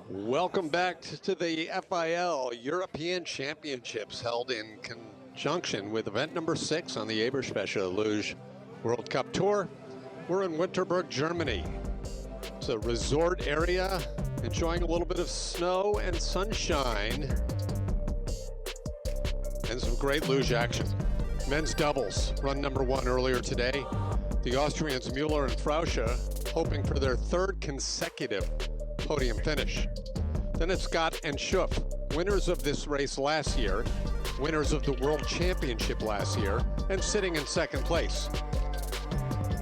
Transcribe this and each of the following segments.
Welcome back to the FIL European Championships, held in conjunction with event number 6 on the EBERSPA Luge World Cup Tour. We're in Winterberg, Germany. It's a resort area, enjoying a little bit of snow and sunshine, and some great luge action. Men's doubles, run number 1 earlier today. The Austrians Müller and Frauscher hoping for their 3rd consecutive podium finish. Then it's Gott and Schuff, winners of this race last year, winners of the World Championship last year, and sitting in 2nd place.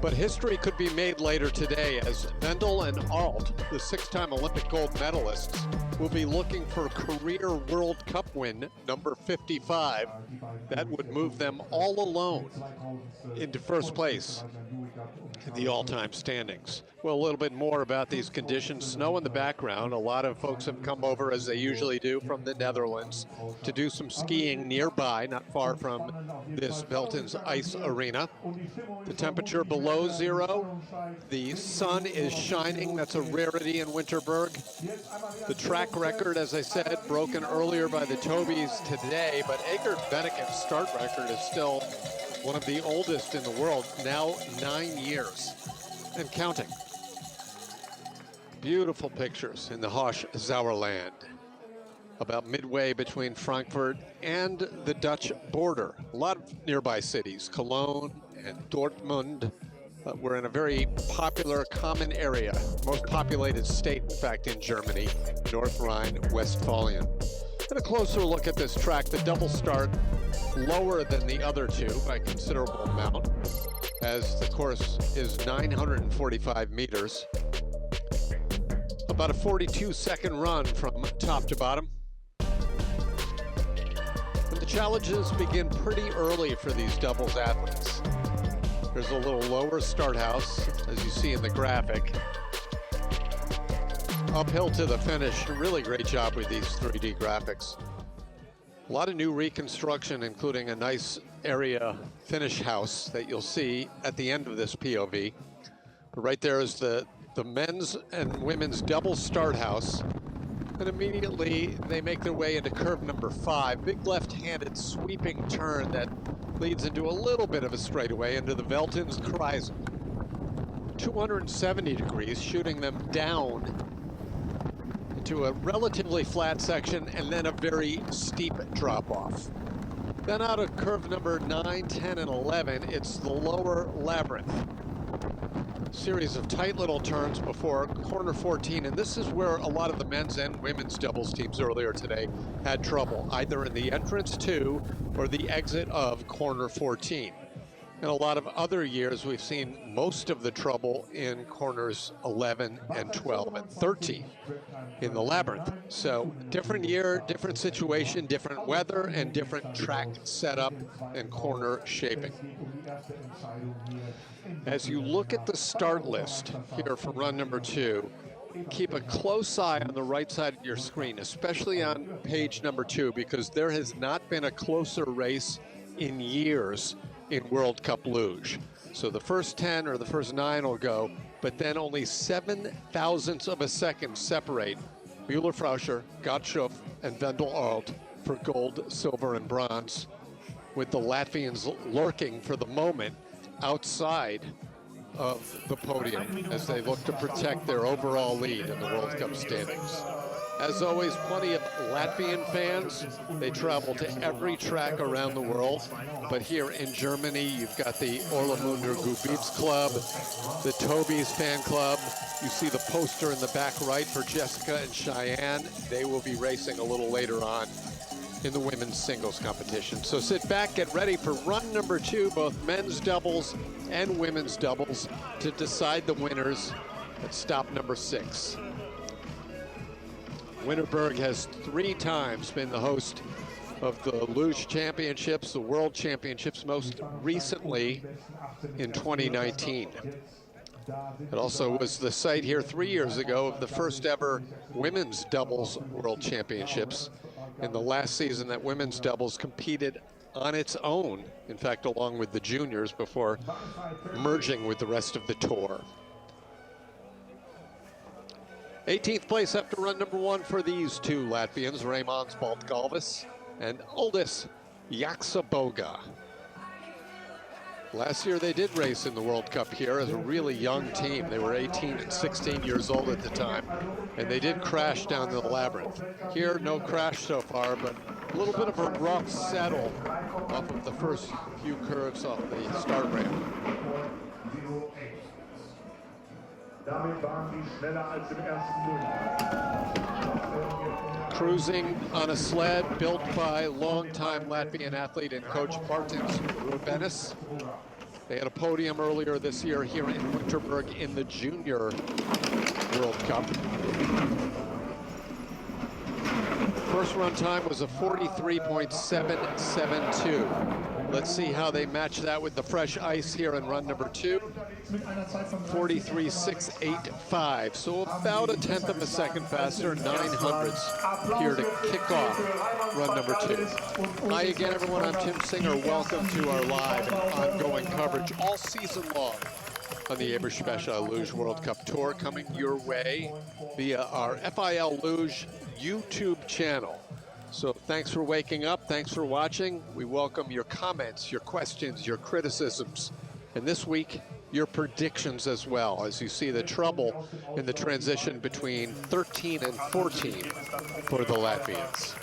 But history could be made later today, as Wendel and Alt, the 6-time Olympic gold medalists, will be looking for career World Cup win number 55. That would move them all alone into 1st place in the all-time standings. Well, a little bit more about these conditions. Snow in the background. A lot of folks have come over, as they usually do, from the Netherlands to do some skiing nearby, not far from this Veltins ice arena. The temperature below 0. The sun is shining. That's a rarity in Winterberg. The track record, as I said, broken earlier by the Tobies today, but Egert Benneke's start record is still one of the oldest in the world, now 9 years and counting. Beautiful pictures in the Hoche Sauerland, about midway between Frankfurt and the Dutch border. A lot of nearby cities, Cologne and Dortmund. We're in a very popular common area, most populated state, in fact, in Germany, North Rhine-Westphalian. And a closer look at this track, the double start, lower than the other two by a considerable amount, as the course is 945 meters. About a 42-second run from top to bottom. And the challenges begin pretty early for these doubles athletes. There's a little lower start house, as you see in the graphic. Uphill to the finish. A really great job with these 3D graphics. A lot of new reconstruction, including a nice area finish house that you'll see at the end of this POV. But right there is the men's and women's double start house. And immediately they make their way into curve number 5. Big left-handed sweeping turn that leads into a little bit of a straightaway into the Veltins Kreisel. 270 degrees, shooting them down into a relatively flat section and then a very steep drop-off. Then out of curve number 9, 10, and 11, it's the lower labyrinth. Series of tight little turns before corner 14, and this is where a lot of the men's and women's doubles teams earlier today had trouble, either in the entrance to or the exit of corner 14. In a lot of other years, we've seen most of the trouble in corners 11 and 12 and 13 in the labyrinth. So different year, different situation, different weather, and different track setup and corner shaping. As you look at the start list here for run number 2, keep a close eye on the right side of your screen, especially on page number 2, because there has not been a closer race in years in World Cup Luge. So the first 10 or the first 9 will go, but then only 7 thousandths of a second separate Müller Frauscher, Gott Schuff, and Wendel Alt for gold, silver, and bronze, with the Latvians lurking for the moment outside of the podium as they look to protect their overall lead in the World Cup standings. As always, plenty of Latvian fans. They travel to every track around the world. But here in Germany, you've got the Orlamunder Gubitz Club, the Tobies fan club. You see the poster in the back right for Jessica and Cheyenne. They will be racing a little later on in the women's singles competition. So sit back, get ready for run number 2, both men's doubles and women's doubles, to decide the winners at stop number 6. Winterberg has 3 times been the host of the Luge Championships, the World Championships, most recently in 2019. It also was the site here 3 years ago of the first ever women's doubles World Championships, in the last season that women's doubles competed on its own, in fact, along with the juniors, before merging with the rest of the tour. 18th place after run number 1 for these two Latvians, Raimons Baltgalvis and Uldis Jaksaboga. Last year they did race in the World Cup here as a really young team. They were 18 and 16 years old at the time, and they did crash down the labyrinth. Here, no crash so far, but a little bit of a rough settle off of the first few curves off the start ramp. Cruising on a sled built by longtime Latvian athlete and coach Martins Rubenis. They had a podium earlier this year here in Winterberg in the Junior World Cup. First run time was a 43.772. Let's see how they match that with the fresh ice here in run number 2. 43.685, so about a tenth of a second faster, 900ths here to kick off run number 2. Hi again, everyone. I'm Tim Singer. Welcome to our live and ongoing coverage all season long on the EBERSPA Luge World Cup Tour, coming your way via our FIL Luge YouTube channel. So thanks for waking up. Thanks for watching. We welcome your comments, your questions, your criticisms, and this week, your predictions as well, as you see the trouble in the transition between 13 and 14 for the Latvians.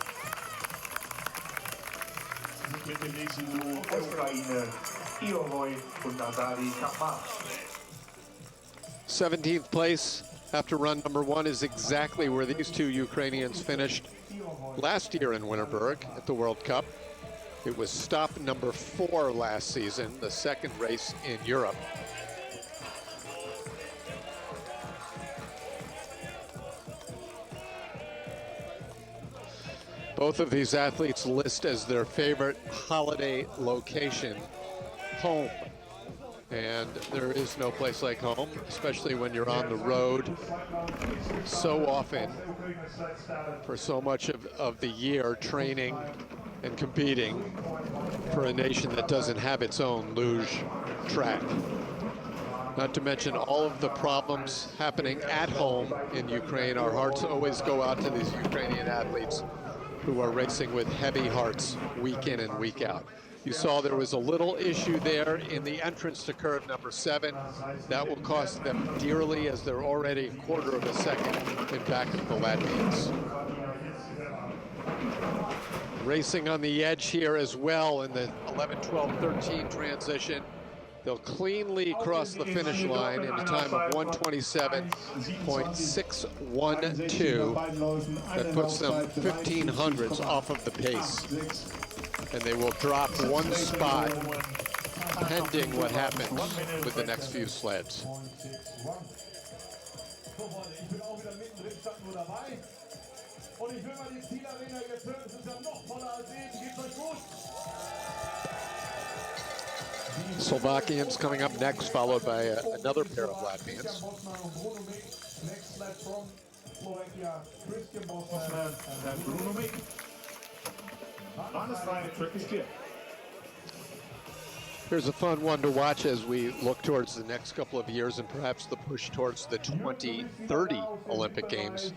17th place after run number 1 is exactly where these two Ukrainians finished last year in Winterberg at the World Cup. It was stop number 4 last season, the second race in Europe. Both of these athletes list as their favorite holiday location home. And there is no place like home, especially when you're on the road so often for so much of the year, training and competing for a nation that doesn't have its own luge track. Not to mention all of the problems happening at home in Ukraine. Our hearts always go out to these Ukrainian athletes who are racing with heavy hearts week in and week out. You saw there was a little issue there in the entrance to curve number 7. That will cost them dearly, as they're already a quarter of a second in back of the Latvians. Racing on the edge here as well in the 11, 12, 13 transition. They'll cleanly cross the finish line in a time of 127.612. That puts them 1500ths off of the pace. And they will drop 1 spot pending what happens with the next few sleds. Slovakians coming up next, followed by another pair of Latvians. Here's a fun one to watch as we look towards the next couple of years and perhaps the push towards the 2030 Olympic Games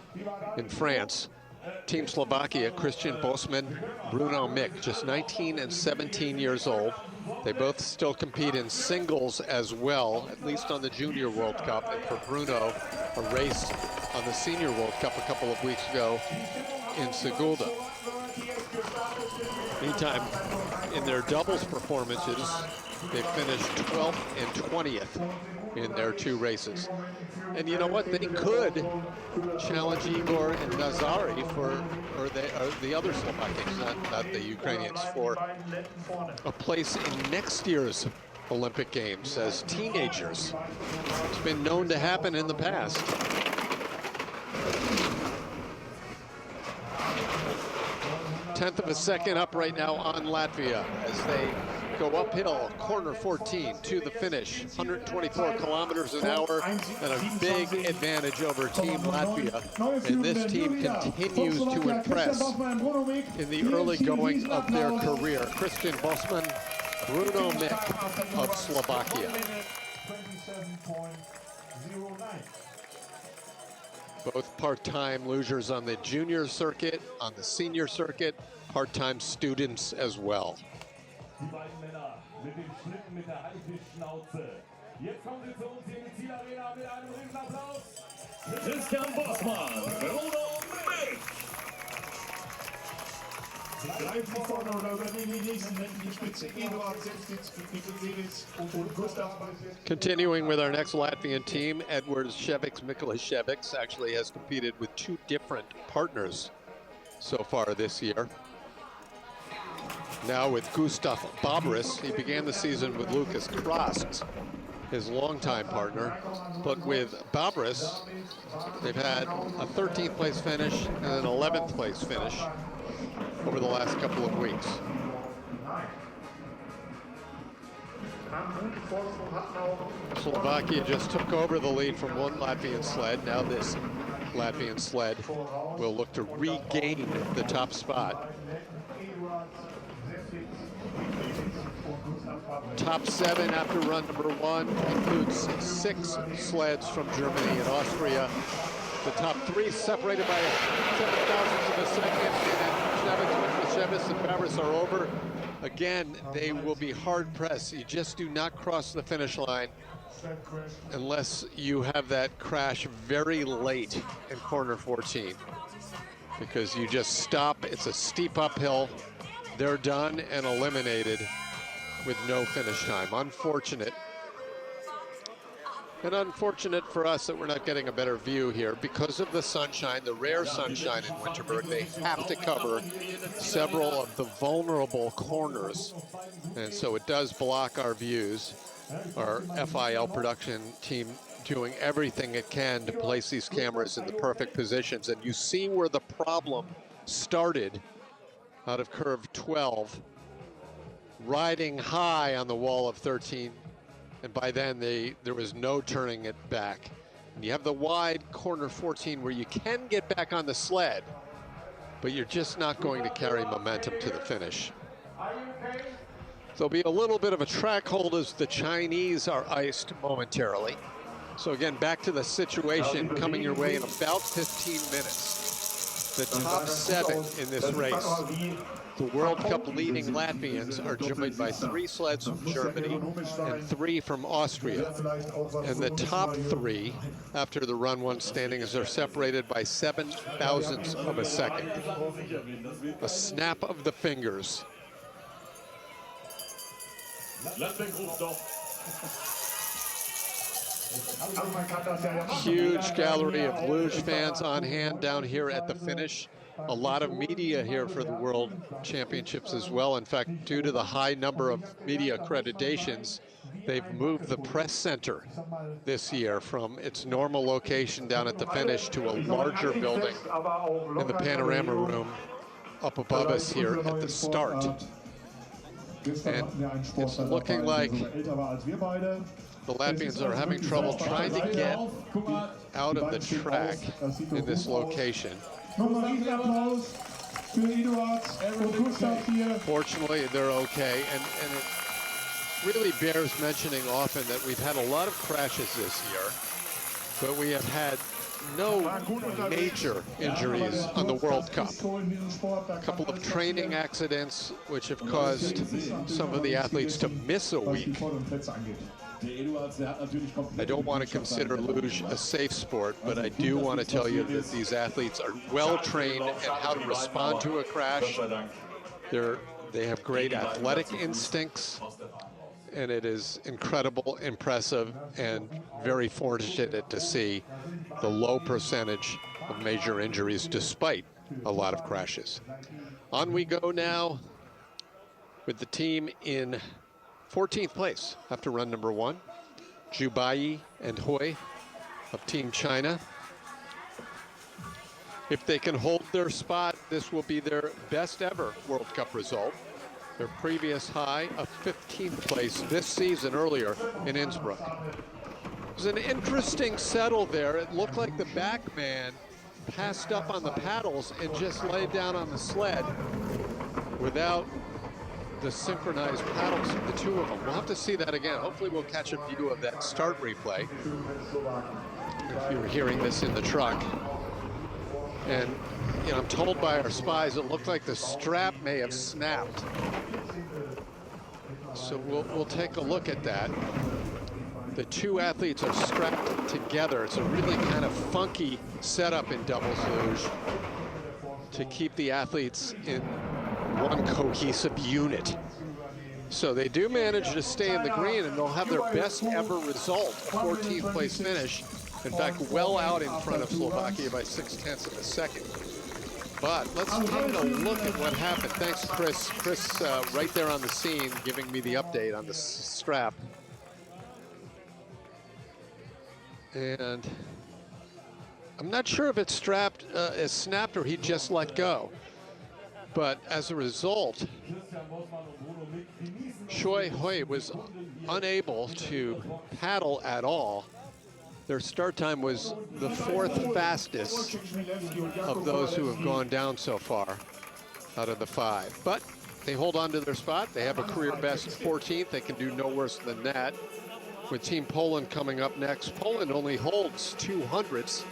in France. Team Slovakia, Christian Bosman, Bruno Mick, just 19 and 17 years old. They both still compete in singles as well, at least on the Junior World Cup. And for Bruno, a race on the Senior World Cup a couple of weeks ago in Sigulda. Meantime, in their doubles performances, they finished 12th and 20th in their 2 races. And you know what? They could challenge Igor and Nazari for, or the other Slovakians, not the Ukrainians, for a place in next year's Olympic Games as teenagers. It's been known to happen in the past. Tenth of a second up right now on Latvia as they go uphill, corner 14 to the finish, 124 kilometers an hour, and a big advantage over Team Latvia. And this team continues to impress in the early going of their career. Christian Bosman, Bruno Mick of Slovakia. Both part-time lugers on the junior circuit, on the senior circuit, part-time students as well. Die beiden Männer mit dem Schlitten mit der Haifischschnauze. Jetzt kommen sie zu uns hier in die Zielarena mit einem Riesenapplaus. Christian Bossmann, Bruno Mick. Bleibt die vorne oder übernehmen die nächsten Rennen die Spitze. Eduard Selbstitz, Mikulewicz und Gustav. Continuing with our next Latvian team, Edwards Ševiks, Mikulas Ševiks actually has competed with two different partners so far this year. Now with Gustav Babris, he began the season with Lucas Krasts, his longtime partner. But with Babris, they've had a 13th place finish and an 11th place finish over the last couple of weeks. Slovakia just took over the lead from one Latvian sled. Now this Latvian sled will look to regain the top spot. Top 7 after run number 1 includes 6 sleds from Germany and Austria. The top 3 separated by 7 thousandths of a second, and Ševiks and Babris are over. Again, they will be hard pressed. You just do not cross the finish line unless you have that crash very late in corner 14, because you just stop. It's a steep uphill. They're done and eliminated with no finish time. Unfortunate. And unfortunate for us that we're not getting a better view here because of the sunshine, the rare sunshine in Winterberg. They have to cover several of the vulnerable corners, and so it does block our views. Our FIL production team doing everything it can to place these cameras in the perfect positions, and you see where the problem started out of curve 12, riding high on the wall of 13. And by then, there was no turning it back. And you have the wide corner 14 where you can get back on the sled, but you're just not going to carry momentum to the finish. There'll be a little bit of a track hold as the Chinese are iced momentarily. So again, back to the situation coming your way in about 15 minutes. The top 7 in this race. The World Cup leading Latvians are joined by 3 sleds from Germany and 3 from Austria. And the top 3, after the run 1 standings, are separated by 7 thousandths of a second. A snap of the fingers. Huge gallery of luge fans on hand down here at the finish. A lot of media here for the World Championships as well. In fact, due to the high number of media accreditations, they've moved the press center this year from its normal location down at the finish to a larger building in the panorama room up above us here at the start. And it's looking like the Latvians are having trouble trying to get out of the track in this location. Fortunately, they're okay, and it really bears mentioning often that we've had a lot of crashes this year, but we have had no major injuries on the World Cup. A couple of training accidents which have caused some of the athletes to miss a week. I don't want to consider luge a safe sport, but I do want to tell you that these athletes are well trained in how to respond to a crash. They have great athletic instincts, and it is incredible, impressive, and very fortunate to see the low percentage of major injuries despite a lot of crashes. On we go now with the team in 14th place after run number 1, Jubai and Hui of Team China. If they can hold their spot, this will be their best ever World Cup result. Their previous high of 15th place this season earlier in Innsbruck. It was an interesting settle there. It looked like the back man passed up on the paddles and just laid down on the sled without the synchronized paddles of the two of them. We'll have to see that again. Hopefully we'll catch a view of that start replay if you're hearing this in the truck. And you know, I'm told by our spies it looked like the strap may have snapped. So we'll take a look at that. The two athletes are strapped together. It's a really kind of funky setup in doubles luge to keep the athletes in one cohesive unit. So they do manage to stay in the green, and they'll have their best ever result, 14th place finish. In fact, well out in front of Slovakia by 0.6 of a second. But let's take a look at what happened. Thanks, Chris. Chris, right there on the scene, giving me the update on the strap. And I'm not sure if it's strapped, is snapped, or he just let go. But as a result, Choi Hui was unable to paddle at all. Their start time was the 4th fastest of those who have gone down so far out of the 5. But they hold on to their spot. They have a career best 14th. They can do no worse than that. With Team Poland coming up next. Poland only holds 200ths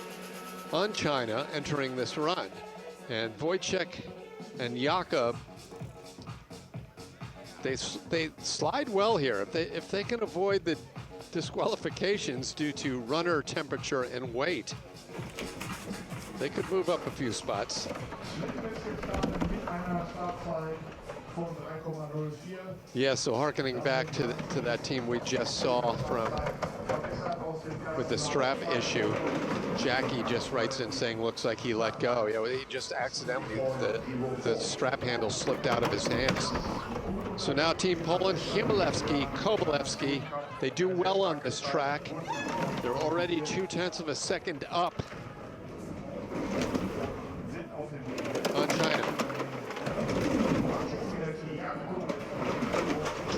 on China entering this run. And Wojciech and Jakob, they slide well here. If they can avoid the disqualifications due to runner temperature and weight, they could move up a few spots. Yeah, so harkening back to that team we just saw from with the strap issue, Jackie just writes in saying looks like he let go. You know, he just accidentally, the strap handle slipped out of his hands. So now Team Poland, Chmielewski, Kovalevsky, they do well on this track. They're already 0.2 of a second up on China.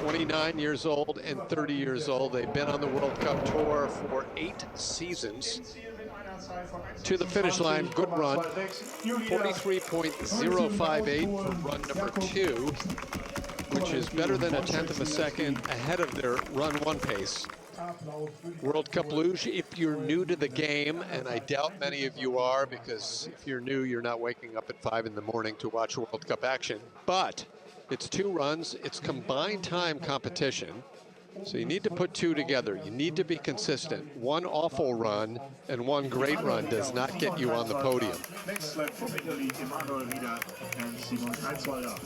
29 years old and 30 years old. They've been on the World Cup Tour for 8 seasons. To the finish line, good run. 43.058 for run number 2, which is better than 1/10 of a second ahead of their run 1 pace. World Cup Luge, if you're new to the game, and I doubt many of you are, because if you're new, you're not waking up at 5 in the morning to watch World Cup action, but it's 2 runs, it's combined time competition, so you need to put 2 together. You need to be consistent. 1 awful run and 1 great run does not get you on the podium. Next lap from Italy, Emanuel Rieder and Simon Kreiswalder.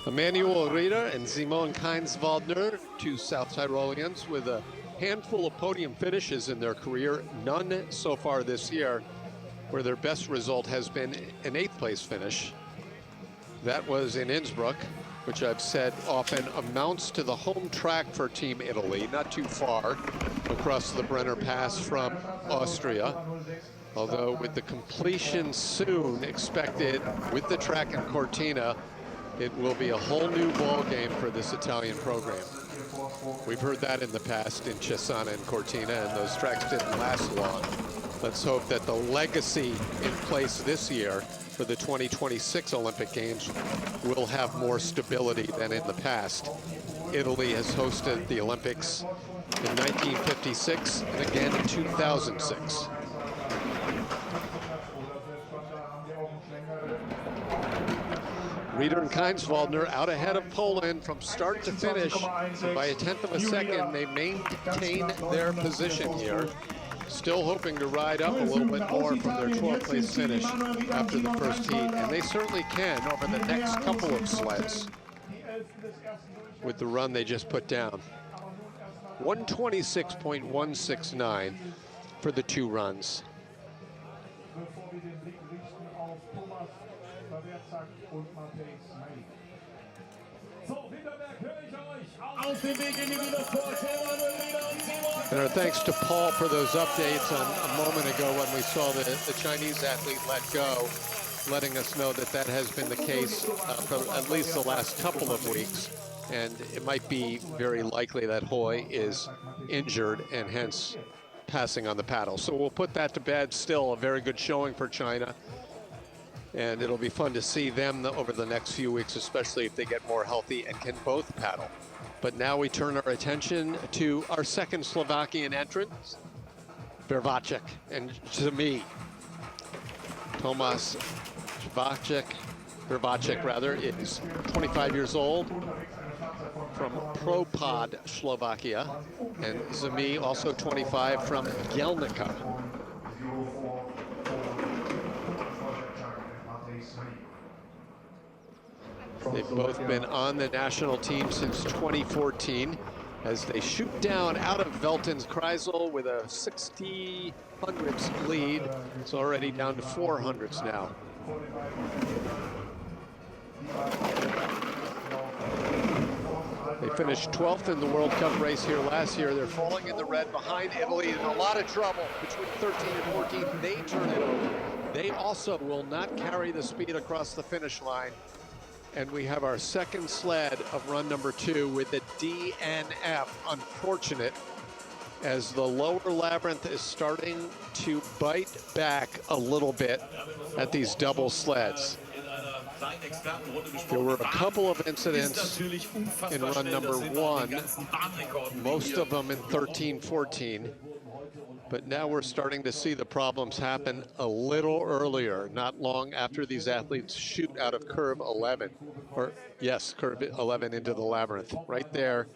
Emanuel Rieder and Simon Keinswaldner, 2 South Tyroleans with a handful of podium finishes in their career, none so far this year, where their best result has been an 8th place finish. That was in Innsbruck, which I've said often amounts to the home track for Team Italy, not too far across the Brenner Pass from Austria. Although with the completion soon expected with the track in Cortina, it will be a whole new ball game for this Italian program. We've heard that in the past in Cesana and Cortina, and those tracks didn't last long. Let's hope that the legacy in place this year for the 2026 Olympic Games will have more stability than in the past. Italy has hosted the Olympics in 1956 and again in 2006. Rieder and Keinswaldner out ahead of Poland from start to finish. By 1/10 of a second, they maintain their position here. Still hoping to ride up a little bit more from their 12th place finish after the first heat. And they certainly can over the next couple of sleds with the run they just put down. 126.169 for the 2 runs. And our thanks to Paul for those updates on a moment ago when we saw the Chinese athlete let go, letting us know that that has been the case for at least the last couple of weeks. And it might be very likely that Hui is injured and hence passing on the paddle. So we'll put that to bed. Still a very good showing for China. And it'll be fun to see them over the next few weeks, especially if they get more healthy and can both paddle. But now we turn our attention to our second Slovakian entrant, Vervacek and Zemi. Tomas Vervacek rather, is 25 years old from Propad, Slovakia, and Zemi, also 25, from Jelnica. They've both been on the national team since 2014 as they shoot down out of Velton's Kreisel with a 60 hundredths lead. It's already down to 4 hundredths now. They finished 12th in the World Cup race here last year. They're falling in the red behind Italy in a lot of trouble between 13 and 14. They turn it over. They also will not carry the speed across the finish line. And we have our second sled of run number 2 with the DNF. Unfortunate, as the lower labyrinth is starting to bite back a little bit at these double sleds. There were a couple of incidents in run number 1, most of them in 13-14. But now we're starting to see the problems happen a little earlier, not long after these athletes shoot out of curve 11. Or, yes, curve 11 into the labyrinth. Right there,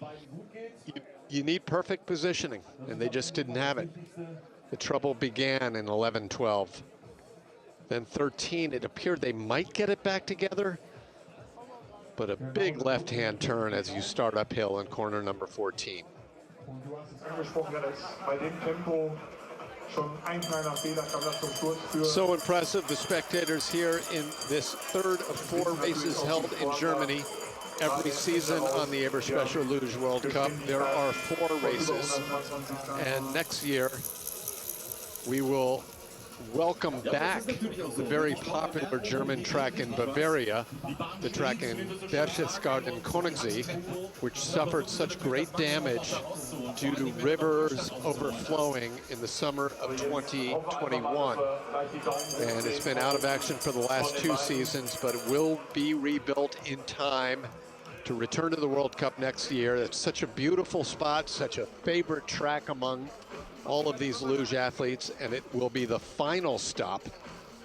you need perfect positioning, and they just didn't have it. The trouble began in 11-12. Then 13, it appeared they might get it back together, but a big left-hand turn as you start uphill in corner number 14. So impressive, the spectators here in this third of 4 races held in Germany. Every season on the EBERSPA Luge World Cup, there are 4 races. And next year, we will welcome back the very popular German track in Bavaria, the track in Berchtesgaden Königssee, which suffered such great damage due to rivers overflowing in the summer of 2021. And it's been out of action for the last 2 seasons, but it will be rebuilt in time to return to the World Cup next year. It's such a beautiful spot, such a favorite track among all of these luge athletes, and it will be the final stop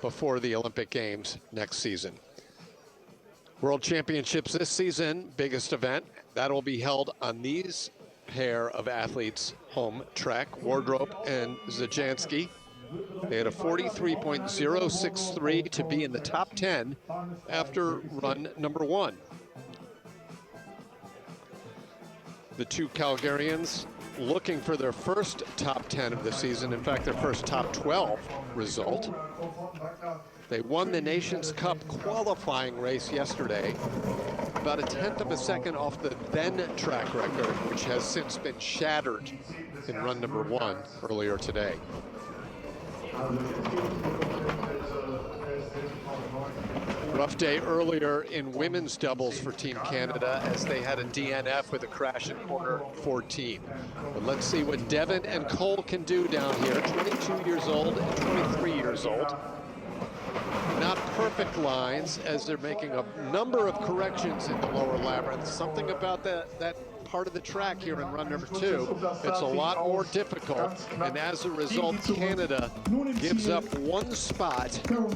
before the Olympic Games next season. World Championships this season, biggest event, that'll be held on these pair of athletes' home track, Wardrope and Zajanski. They had a 43.063 to be in the top 10 after run number 1. The 2 Calgarians looking for their first top 10 of the season, in fact their first top 12 result. They won the Nations Cup qualifying race yesterday, about a 1/10 of a second off the then track record, which has since been shattered in run number 1 earlier today. Rough day earlier in women's doubles for Team Canada as they had a DNF with a crash in corner 14. But let's see what Devon and Cole can do down here, 22 years old and 23 years old. Not perfect lines as they're making a number of corrections in the lower labyrinth. Something about that part of the track here in run number 2, it's a lot more difficult, and as a result, Canada gives up 1 spot to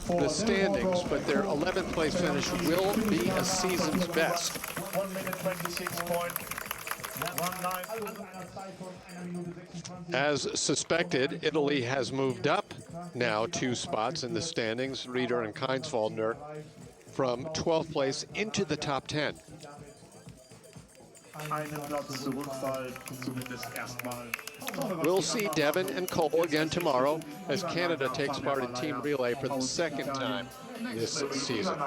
the standings, but their 11th place finish will be a season's best. 1:26.19. As suspected, Italy has moved up now 2 spots in the standings, Rieder and Keinswaldner, from 12th place into the top 10. We'll see Devon and Cole again tomorrow as Canada takes part in Team Relay for the 2nd time this season.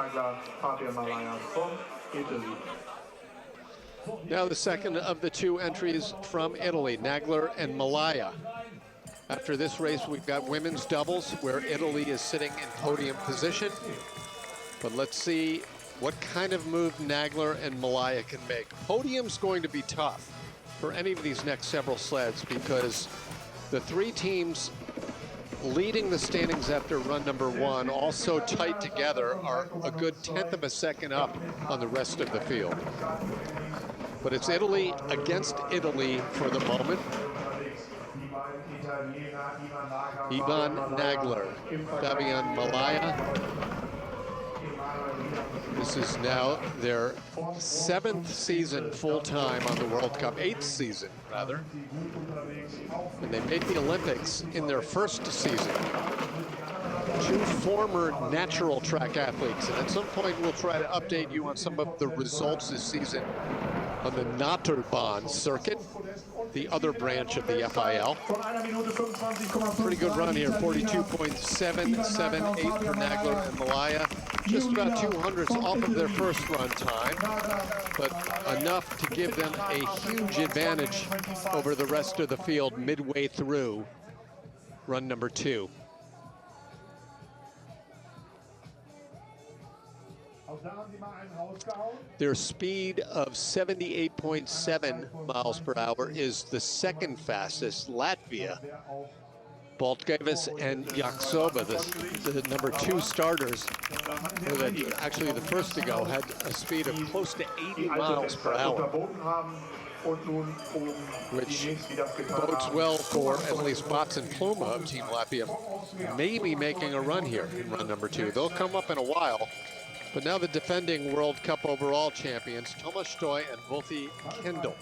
Now the second of the 2 entries from Italy, Nagler and Malaya. After this race, we've got women's doubles where Italy is sitting in podium position. But let's see what kind of move Nagler and Malaya can make. Podium's going to be tough for any of these next several sleds because the 3 teams leading the standings after run number 1, all so tight together, are a good 1/10 of a second up on the rest of the field. But it's Italy against Italy for the moment. Ivan Nagler, Fabian Malaya. This is now their 7th season full-time on the World Cup, 8th season rather. And they made the Olympics in their first season. 2 former natural track athletes, and at some point we'll try to update you on some of the results this season on the Naturbahn circuit, the other branch of the FIL. Pretty good run here, 42.778 for Nagler and Malaya. Just about 200ths off of their first run time, but enough to give them a huge advantage over the rest of the field midway through run number 2. Their speed of 78.7 miles per hour is the second fastest. Latvia, Baltgavis and Yaksova, the number 2 starters, actually the first to go, had a speed of close to 80 miles per hour, which bodes well for at least Bots and Pluma of Team Latvia, maybe making a run here in run number 2. They'll come up in a while. But now the defending World Cup overall champions, Thomas Stoy and Wolfi Kindl.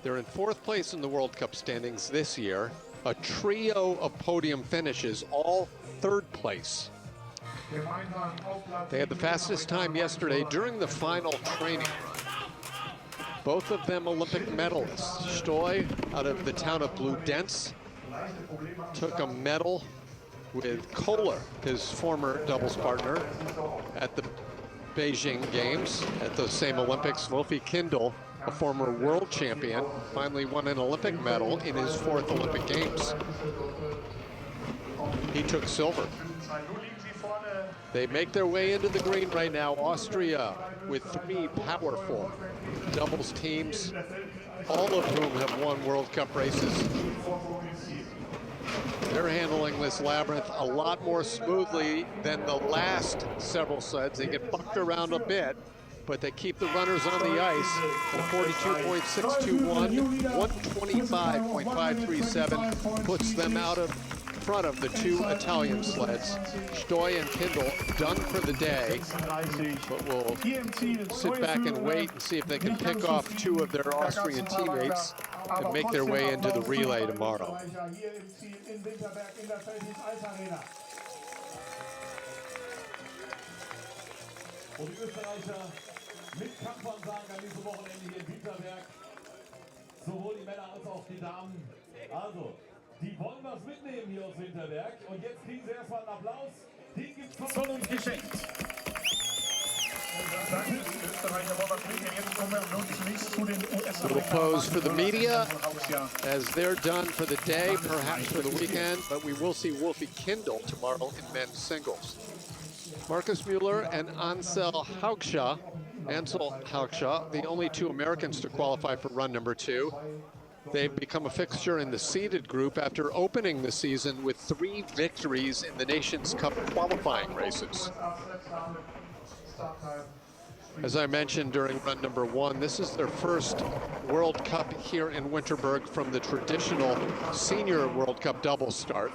They're in 4th place in the World Cup standings this year. A trio of podium finishes, all 3rd place. They had the fastest time yesterday during the final training run. Both of them Olympic medalists. Stoy, out of the town of Bludenz, took a medal with Kohler, his former doubles partner, at the Beijing Games, at those same Olympics. Wolfi Kindl, a former world champion, finally won an Olympic medal in his 4th Olympic Games. He took silver. They make their way into the green right now. Austria with 3 powerful doubles teams, all of whom have won World Cup races. They're handling this labyrinth a lot more smoothly than the last several sleds. They get bucked around a bit, but they keep the runners on the ice. 42.621, 125.537 puts them out of front of the 2 Italian sleds. Stoy and Kindl done for the day, but we'll sit back and wait and see if they can pick off 2 of their Austrian teammates and make their way into the relay tomorrow. Und die Österreicher mit Kampfansage an diesem Wochenende hier in Winterberg. Sowohl die Männer als auch die Damen. Also, die wollen was mitnehmen hier aus Winterberg. Und jetzt kriegen sie erstmal einen Applaus. Den gibt's von uns geschenkt. Little pose for the media as they're done for the day, perhaps for the weekend, but we will see Wolfi Kindl tomorrow in men's singles. Marcus Mueller and Ansel Haugscha, the only 2 Americans to qualify for run number 2. They've become a fixture in the seeded group after opening the season with 3 victories in the Nations Cup qualifying races. As I mentioned during run number 1, this is their first World Cup here in Winterberg from the traditional senior World Cup double start.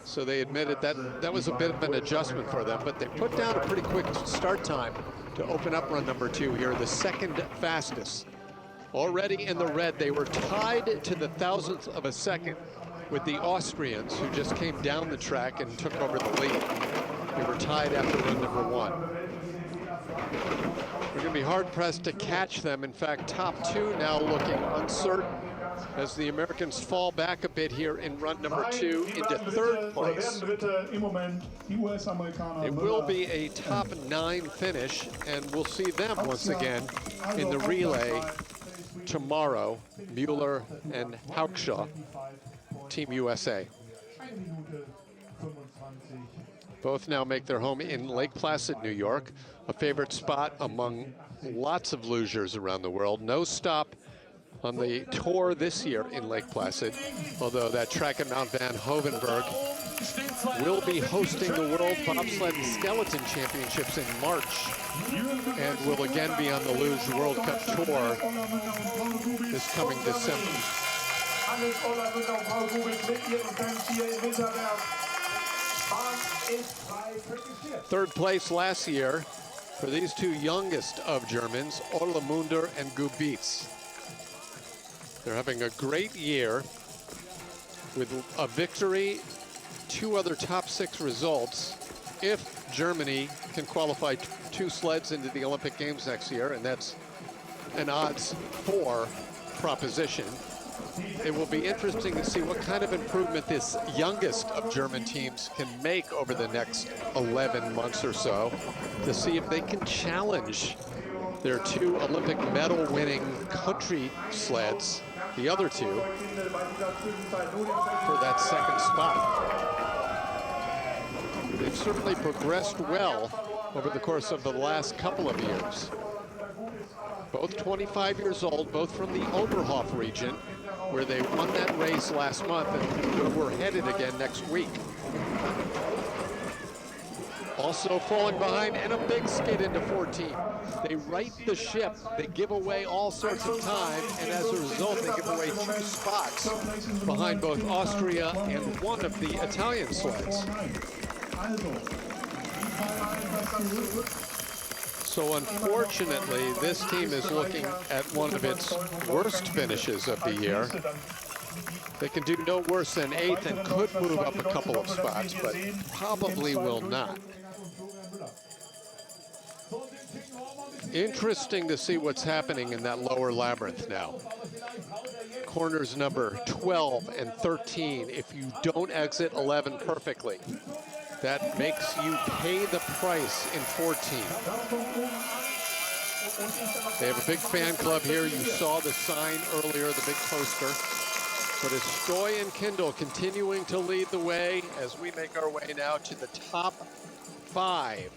So they admitted that was a bit of an adjustment for them, but they put down a pretty quick start time to open up run number 2 here, the 2nd fastest. Already in the red, they were tied to the 1,000th of a second with the Austrians, who just came down the track and took over the lead. They were tied after run number 1. We're going to be hard-pressed to catch them. In fact, top 2 now looking uncertain as the Americans fall back a bit here in run number 2 into 3rd place. It will be a top 9 finish, and we'll see them once again in the relay tomorrow. Mueller and Haugscha, Team USA. Both now make their home in Lake Placid, New York, a favorite spot among lots of lugers around the world. No stop on the tour this year in Lake Placid, although that track at Mount Van Hovenberg will be hosting the World Bobsled and Skeleton Championships in March, and will again be on the Luge World Cup Tour this coming December. Third place last year for these two youngest of Germans, Orlamunder and Gubitz. They're having a great year with a victory, 2 other top 6 results. If Germany can qualify 2 sleds into the Olympic Games next year, and that's an odds 4 proposition, it will be interesting to see what kind of improvement this youngest of German teams can make over the next 11 months or so, to see if they can challenge their 2 Olympic medal winning country sleds, the other 2, for that second spot. They've certainly progressed well over the course of the last couple of years. Both 25 years old, both from the Oberhof region, where they won that race last month and we're headed again next week. Also falling behind, and a big skid into 14. They right the ship, they give away all sorts of time, and as a result they give away 2 spots behind both Austria and 1 of the Italian sleds. So unfortunately, this team is looking at one of its worst finishes of the year. They can do no worse than 8th and could move up a couple of spots, but probably will not. Interesting to see what's happening in that lower labyrinth now. Corners number 12 and 13, if you don't exit 11 perfectly, that makes you pay the price in 14. They have a big fan club here. You saw the sign earlier, the big poster. But it's Stoy and Kindle continuing to lead the way as we make our way now to the top 5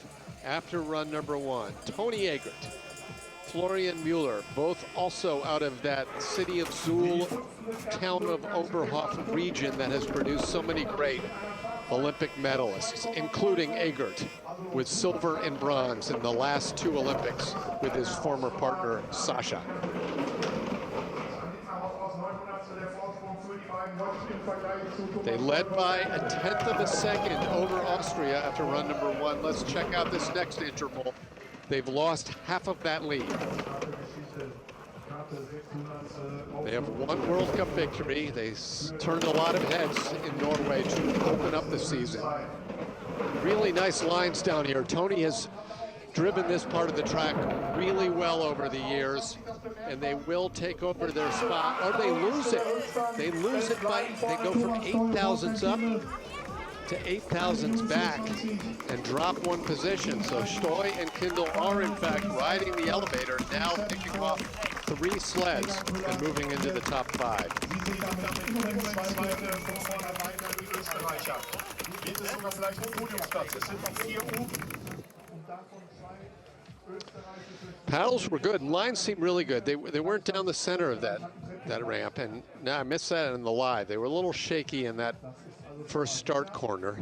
after run number 1. Tony Egert, Florian Mueller, both also out of that city of Suhl, town of Oberhof region that has produced so many great Olympic medalists, including Egert, with silver and bronze in the last 2 Olympics with his former partner, Sasha. They led by a 1/10 of a second over Austria after run number 1. Let's check out this next interval. They've lost half of that lead. They have 1 World Cup victory. They turned a lot of heads in Norway to open up the season. Really nice lines down here. Tony has driven this part of the track really well over the years, and they will take over their spot, or they lose it. They lose it by, they go from 8,000s up to 8,000s back and drop 1 position. So Stoy and Kindle are in fact riding the elevator, now picking off 3 sleds and moving into the top 5. Paddles were good, and lines seemed really good. They weren't down the center of that ramp, and now I missed that in the live. They were a little shaky in that first start corner.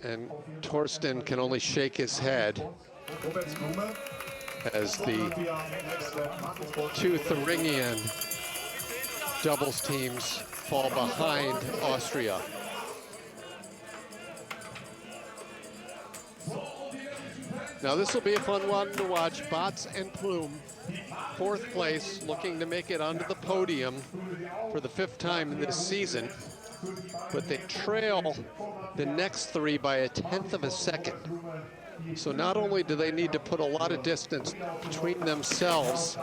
And Torsten can only shake his head as the 2 Thuringian doubles teams fall behind Austria. Now this will be a fun one to watch. Botts and Plume, 4th place, looking to make it onto the podium for the 5th time in this season. But they trail the next 3 by a 1/10 of a second. So not only do they need to put a lot of distance between themselves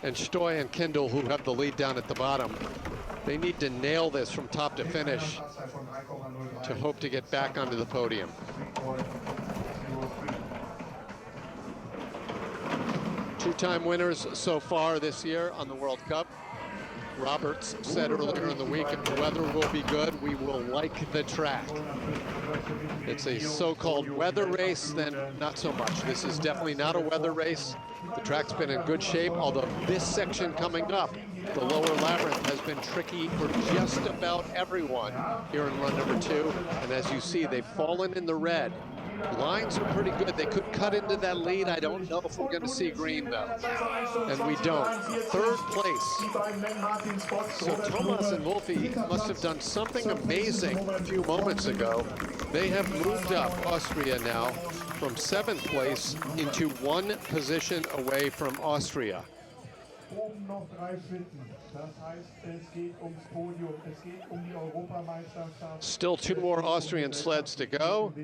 and Stoy and Kindle, who have the lead down at the bottom, they need to nail this from top to finish to hope to get back onto the podium. Two-time winners so far this year on the World Cup. Roberts said earlier in the week, if the weather will be good, we will like the track. It's a so-called weather race, then not so much. This is definitely not a weather race. The track's been in good shape, although this section coming up, the lower labyrinth, has been tricky for just about everyone here in run number 2. And as you see, they've fallen in the red. Lines are pretty good. They could cut into that lead. I don't know if we're going to see green, though. And we don't. Third place. So Thomas and Wolfie must have done something amazing a few moments ago. They have moved up Austria now from 7th place into 1 position away from Austria. Oben noch 3 Schlitten. Das heißt, es geht ums Podium. Es geht die Europameisterschaft. Still 2 more Austrian sleds to go.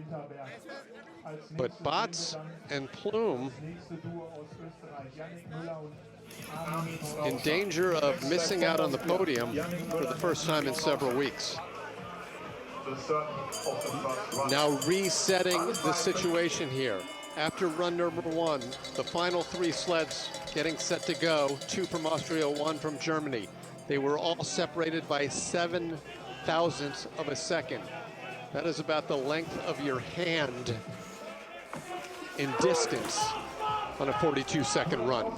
But Batz and Plume in danger of missing out on the podium for the first time in several weeks. Now resetting the situation here. After run number 1, the final 3 sleds getting set to go, 2 from Austria, 1 from Germany. They were all separated by 7 thousandths of a second. That is about the length of your hand in distance on a 42-second run.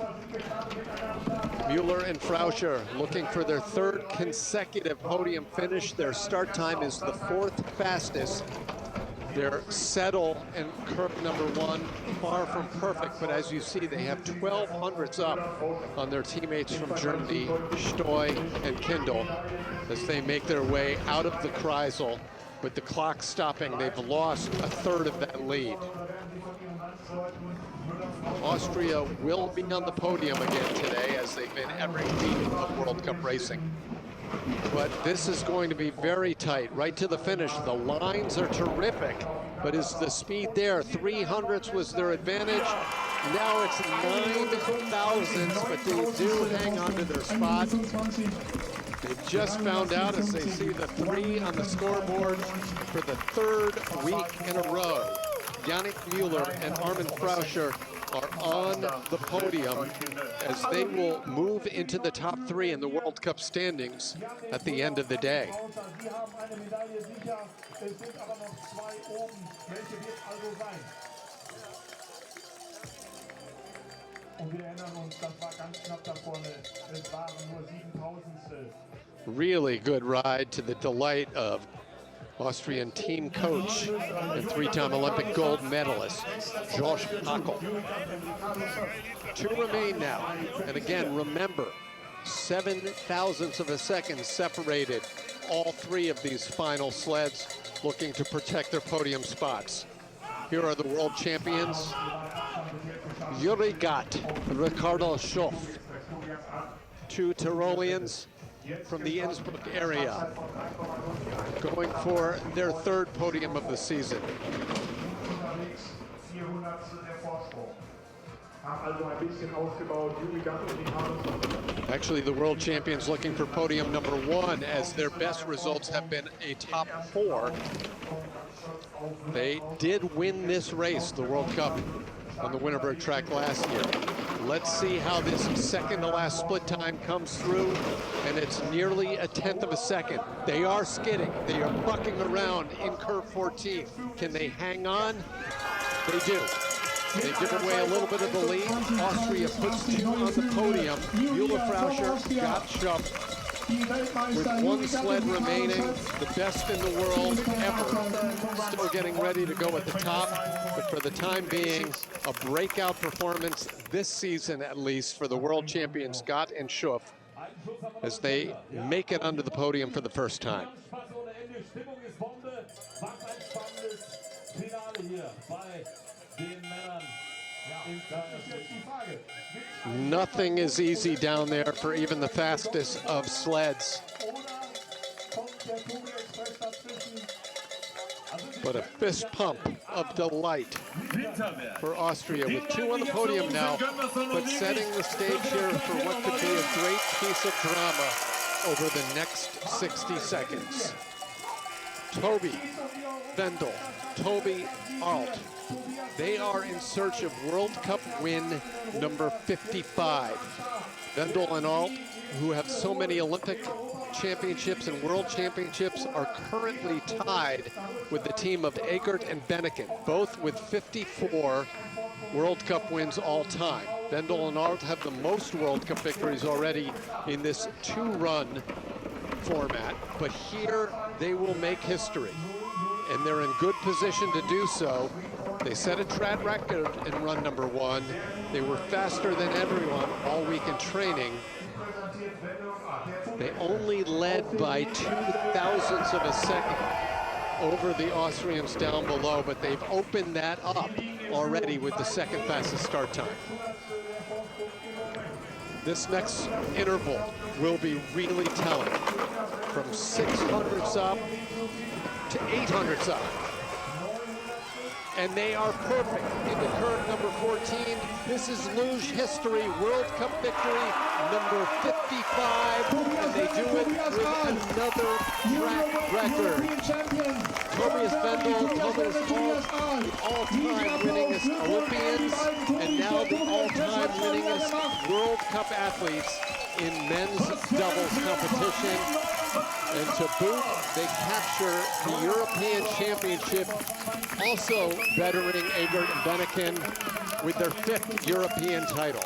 Mueller and Frauscher looking for their 3rd consecutive podium finish. Their start time is the 4th fastest. Their settle and curve number 1, far from perfect, but as you see, they have 12 hundredths up on their teammates from Germany, Stoy and Kindle, as they make their way out of the Kreisel. With the clock stopping, they've lost a third of that lead. Austria will be on the podium again today, as they've been every week of World Cup racing. But this is going to be very tight, right to the finish. The lines are terrific, but is the speed there? 3 hundredths was their advantage. Now it's 9 thousandths, but they do hang on to their spot. They just found out, as they see the 3 on the scoreboard for the 3rd week in a row. Yannick Mueller and Armin Frauscher are on the podium, as they will move into the top 3 in the World Cup standings at the end of the day. Really good ride, to the delight of Austrian team coach and 3-time Olympic gold medalist, Josh Hackel. 2 remain now. And again, remember, 7 thousandths of a second separated all 3 of these final sleds, looking to protect their podium spots. Here are the world champions, Yuri Gatt, Ricardo Schoff, 2 Tyroleans from the Innsbruck area, going for their 3rd podium of the season. Actually, the world champions looking for podium number 1, as their best results have been a top 4. They did win this race, the World Cup, on the Winterberg track last year. Let's see how this second to last split time comes through, and it's nearly a 1/10 of a second. They are skidding. They are bucking around in curve 14. Can they hang on? They do. They give away a little bit of the lead. Austria puts 2 on the podium. Mueller, Frauscher, got shoved. With 1 sled remaining, the best in the world ever, still getting ready to go at the top, but for the time being, a breakout performance this season, at least, for the world champions Gatt and Schoff, as they make it onto the podium for the first time. Nothing is easy down there for even the fastest of sleds. But a fist pump of delight for Austria, with 2 on the podium now, but setting the stage here for what could be a great piece of drama over the next 60 seconds. Toby, Vendel, Toby, Alt. They are in search of World Cup win number 55. Vendel and Alt, who have so many Olympic championships and world championships, are currently tied with the team of Eckert and Benneken, both with 54 World Cup wins all time. Wendel and Alt have the most World Cup victories already in this two-run format, but here they will make history, and they're in good position to do so. They set a track record in run number one. They were faster than everyone all week in training. They only led by 0.02 of a second over the Austrians down below, but they've opened that up already with the second fastest start time. This next interval will be really telling. From 600s up to 800s up. And they are perfect into curve number 14. This is Luge history, World Cup victory number 55, and they do it with another track record. Tobias Wendel, Tobias Alt, the all-time winningest Olympians, and now the all-time winningest World Cup athletes in men's doubles competition. And to boot, they capture the European Championship, also bettering Egert and Benneken with their 5th European title.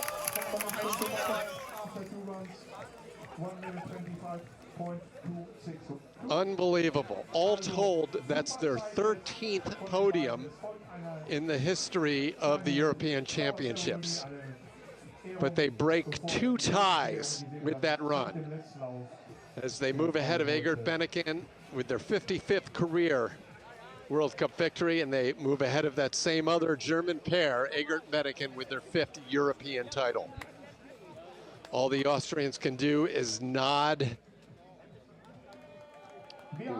Unbelievable. All told, that's their 13th podium in the history of the European Championships. But they break 2 ties with that run as they move ahead of Egert Benneken with their 55th career World Cup victory, and they move ahead of that same other German pair, Egert Benneken, with their 5th European title. All the Austrians can do is nod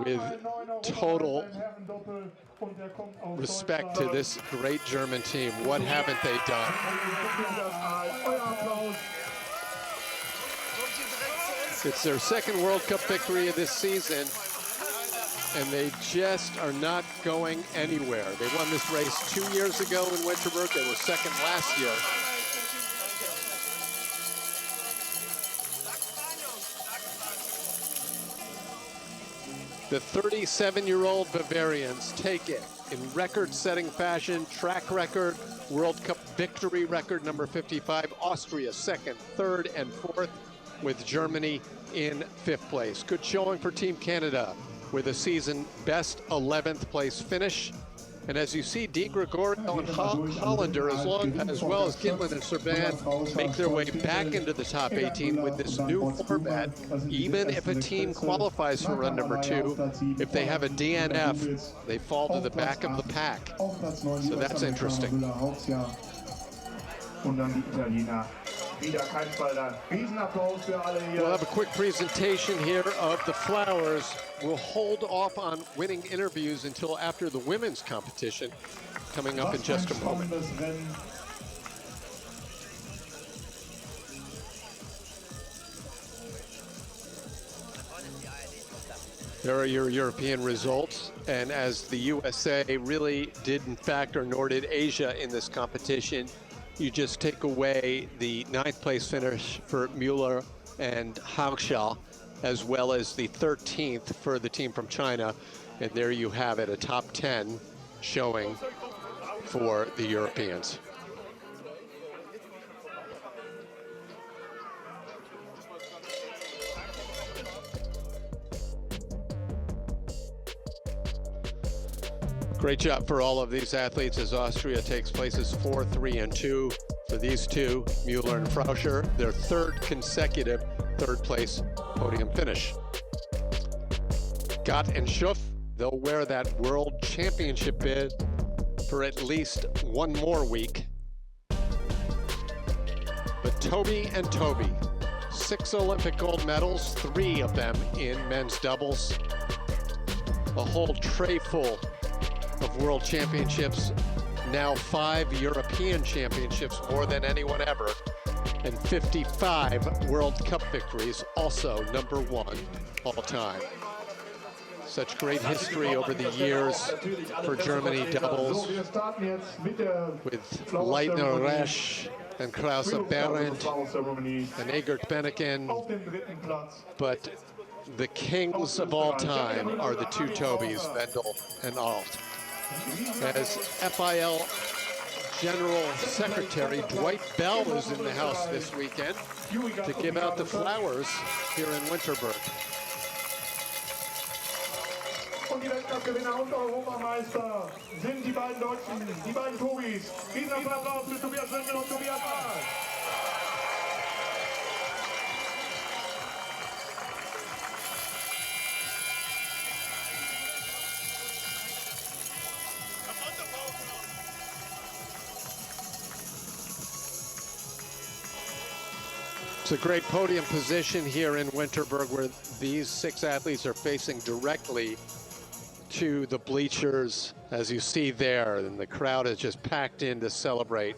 with total respect to this great German team. What haven't they done? It's their 2nd World Cup victory of this season, and they just are not going anywhere. They won this race 2 years ago in Winterberg. They were 2nd last year. The 37-year-old Bavarians take it in record-setting fashion, track record, World Cup victory record number 55, Austria 2nd, 3rd, and 4th, with Germany in 5th place. Good showing for Team Canada with a season best 11th place finish. And as you see, Di Gregorio and Hollander, as well as Gitlin and Serban, make their way back into the top 18 with this new format. Even if a team qualifies for run number 2, if they have a DNF, they fall to the back of the pack. So that's interesting. We'll have a quick presentation here of the flowers. We'll hold off on winning interviews until after the women's competition, coming up in just a moment. There are your European results, and as the USA really did in fact, or nor did Asia in this competition, you just take away the 9th place finish for Müller and Hangshaw, as well as the 13th for the team from China. And there you have it, a top 10 showing for the Europeans. Great job for all of these athletes as Austria takes places 4, 3, and 2 for these two, Müller and Frauscher, their 3rd consecutive 3rd place podium finish. Gott and Schuff, they'll wear that World Championship bib for at least one more week. But Toby and Toby, 6 Olympic gold medals, 3 of them in men's doubles. A whole tray full of World Championships, now 5 European Championships, more than anyone ever, and 55 World Cup victories, also #1 all time. Such great history over the years for Germany doubles, with Leitner Resch and Krause Behrendt and Egert Benneken, but the kings of all time are the 2 Tobys, Wendel and Alt. As FIL General Secretary Dwight Bell is in the house this weekend to give out the flowers here in Winterberg. Und die Weltcup-Gewinner und Europameister sind die beiden Deutschen, die beiden Tobis. Riesenapplaus für Tobias Winkel und Tobias Ahl. It's a great podium position here in Winterberg, where these 6 athletes are facing directly to the bleachers, as you see there, and the crowd is just packed in to celebrate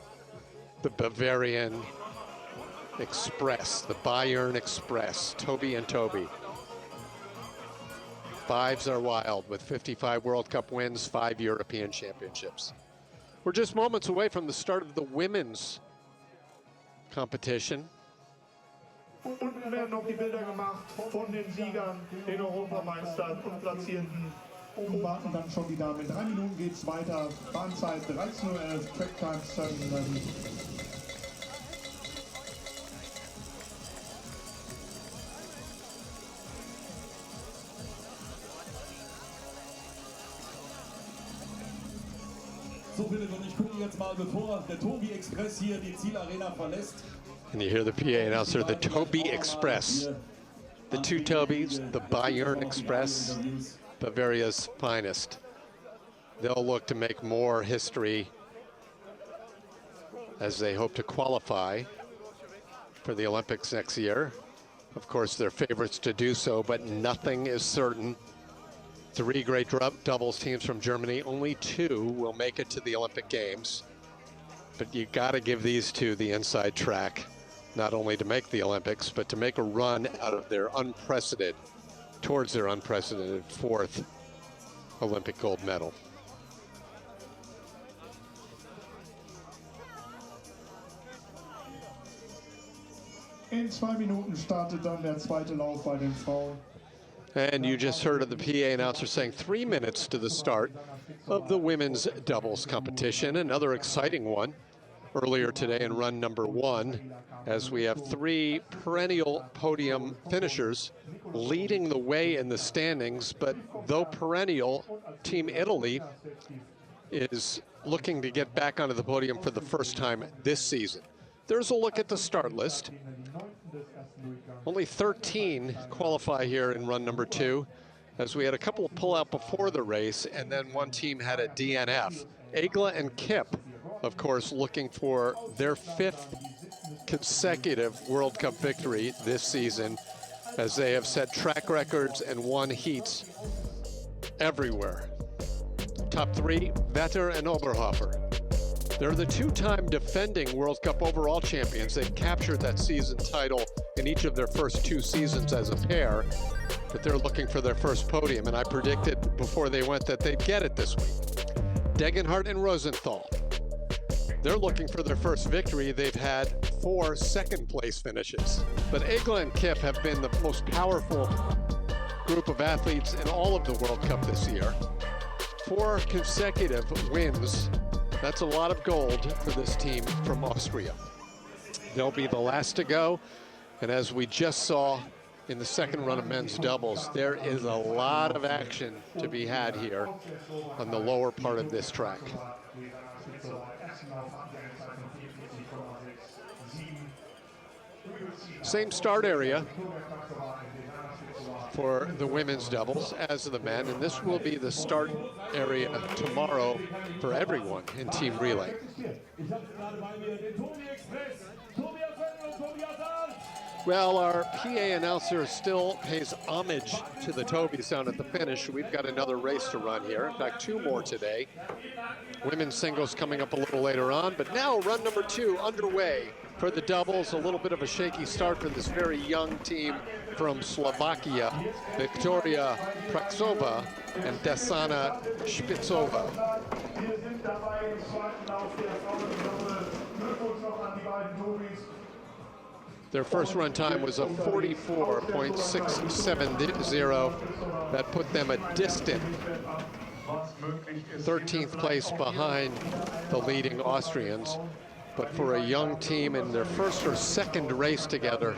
the Bavarian Express, the Bayern Express, Toby and Toby. Fives are wild with 55 World Cup wins, 5 European Championships. We're just moments away from the start of the women's competition. Unten werden noch die Bilder gemacht von den Siegern, den Europameistern und Platzierten. Oben warten dann schon die Damen. In 3 Minuten geht's weiter. Bahnzeit 13:11, Tracktime 7:11. So, Philipp, und ich gucke jetzt mal, bevor der Tobi Express hier die Zielarena verlässt. And you hear the PA announcer, the Toby Express. The 2 Tobys, the Bayern Express, Bavaria's finest. They'll look to make more history as they hope to qualify for the Olympics next year. Of course, they're favorites to do so, but nothing is certain. 3 great doubles teams from Germany, only 2 will make it to the Olympic Games. But you gotta give these 2 the inside track, not only to make the Olympics, but to make a run out of their towards their unprecedented 4th Olympic gold medal. In 2 Minuten startet dann der zweite Lauf bei den Frauen. And you just heard of the PA announcer saying 3 minutes to the start of the women's doubles competition. Another exciting one earlier today in run number 1, as we have 3 perennial podium finishers leading the way in the standings. But though perennial, Team Italy is looking to get back onto the podium for the first time this season. There's a look at the start list. Only 13 qualify here in run number 2, as we had a couple of pull out before the race, and then one team had a DNF. Egla and Kip, of course, looking for their 5th consecutive World Cup victory this season, as they have set track records and won heats everywhere. Top 3, Vetter and Oberhofer. They're the 2-time defending World Cup overall champions. They've captured that season title in each of their first 2 seasons as a pair, but they're looking for their first podium, and I predicted before they went that they'd get it this week. Degenhardt and Rosenthal, they're looking for their first victory. They've had 4 second-place finishes. But Egla and Kip have been the most powerful group of athletes in all of the World Cup this year. 4 consecutive wins. That's a lot of gold for this team from Austria. They'll be the last to go, and as we just saw in the second run of men's doubles, there is a lot of action to be had here on the lower part of this track. Same start area for the women's doubles as the men, and this will be the start area tomorrow for everyone in Team Relay. Well, our PA announcer still pays homage to the Tobys down at the finish. We've got another race to run here. In fact, 2 more today. Women's singles coming up a little later on, but now run number 2 underway for the doubles. A little bit of a shaky start for this very young team from Slovakia, Victoria Praksova and Desana Spitsova. Their first run time was a 44.670. That put them a distant 13th place behind the leading Austrians. But for a young team in their first or second race together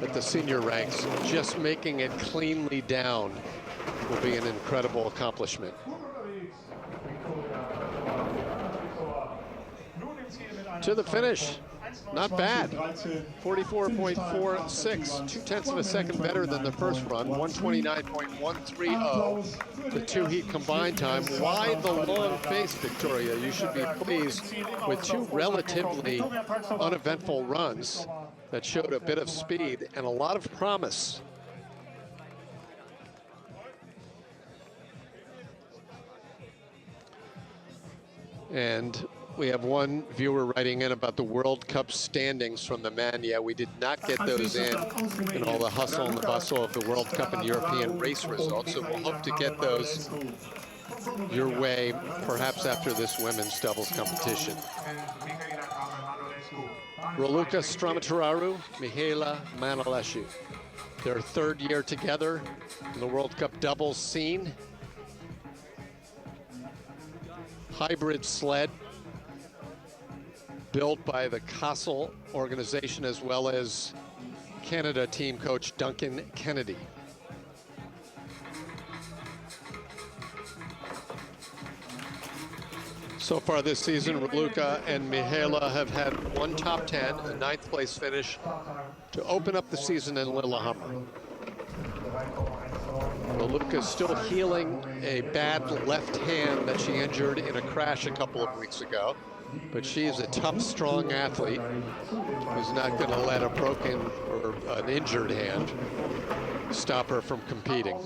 at the senior ranks, just making it cleanly down will be an incredible accomplishment. To the finish, not bad. 44.46, 2/10 of a second better than the first run. 129.130, the two-heat combined time. Why the long face, Victoria? You should be pleased with two relatively uneventful runs that showed a bit of speed and a lot of promise. And we have one viewer writing in about the World Cup standings from the men. Yeah, we did not get those in all the hustle and the bustle of the World Cup and European race results. So we'll hope to get those your way, perhaps after this women's doubles competition. Raluca Stramatraru, Mihaela Manalescu. Their third year together in the World Cup doubles scene. Hybrid sled built by the Castle organization as well as Canada team coach Duncan Kennedy. So far this season, Raluca and Mihaela have had one top 10, a 9th place finish to open up the season in Lillehammer. Raluca is still healing a bad left hand that she injured in a crash a couple of weeks ago. But she is a tough, strong athlete who's not going to let a broken or an injured hand stop her from competing,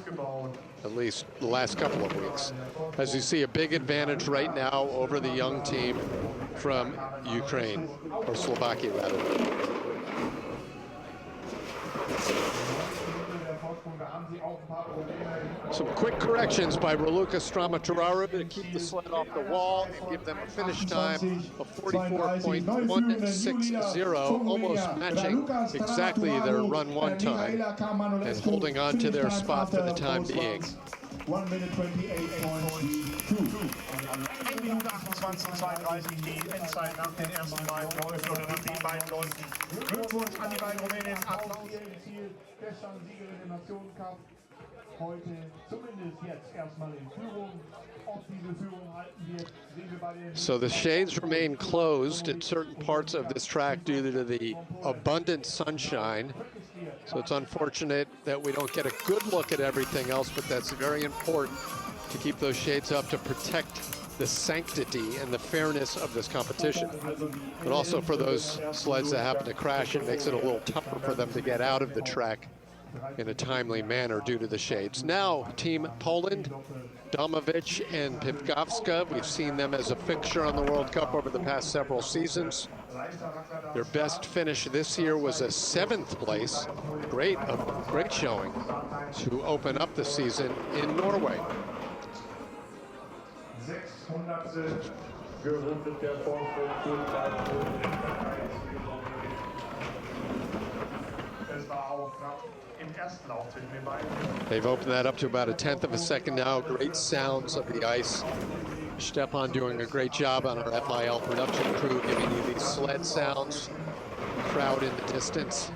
at least the last couple of weeks. As you see, a big advantage right now over the young team from Ukraine, or Slovakia rather. Some quick corrections by Raluca Stramatraru to keep the sled off the wall and give them a finish time of 44.160, almost matching exactly their run one time and holding on to their spot for the time being. 1 minute 28.32. 1 Minute 28,32 die Endzeit nach den ersten beiden Läufen oder nach den beiden Läufen. Glückwunsch an die beiden Rumänen. Applaus. Gestern Siegerin im Nationencup. Heute zumindest jetzt erstmal in Führung. Ob diese Führung halten wird, sehen wir bei den. So the shades remain closed at certain parts of this track due to the abundant sunshine. So it's unfortunate that we don't get a good look at everything else, but that's very important to keep those shades up to protect the sanctity and the fairness of this competition. But also for those sleds that happen to crash, it makes it a little tougher for them to get out of the track in a timely manner due to the shades. Now, Team Poland, Domovic and Pivkovska, we've seen them as a fixture on the World Cup over the past several seasons. Their best finish this year was a 7th place. Great showing to open up the season in Norway. They've opened that up to about a 1/10 of a second now. Great sounds of the ice. Stepan doing a great job on our FIL production crew, giving you these sled sounds. Crowd in the distance.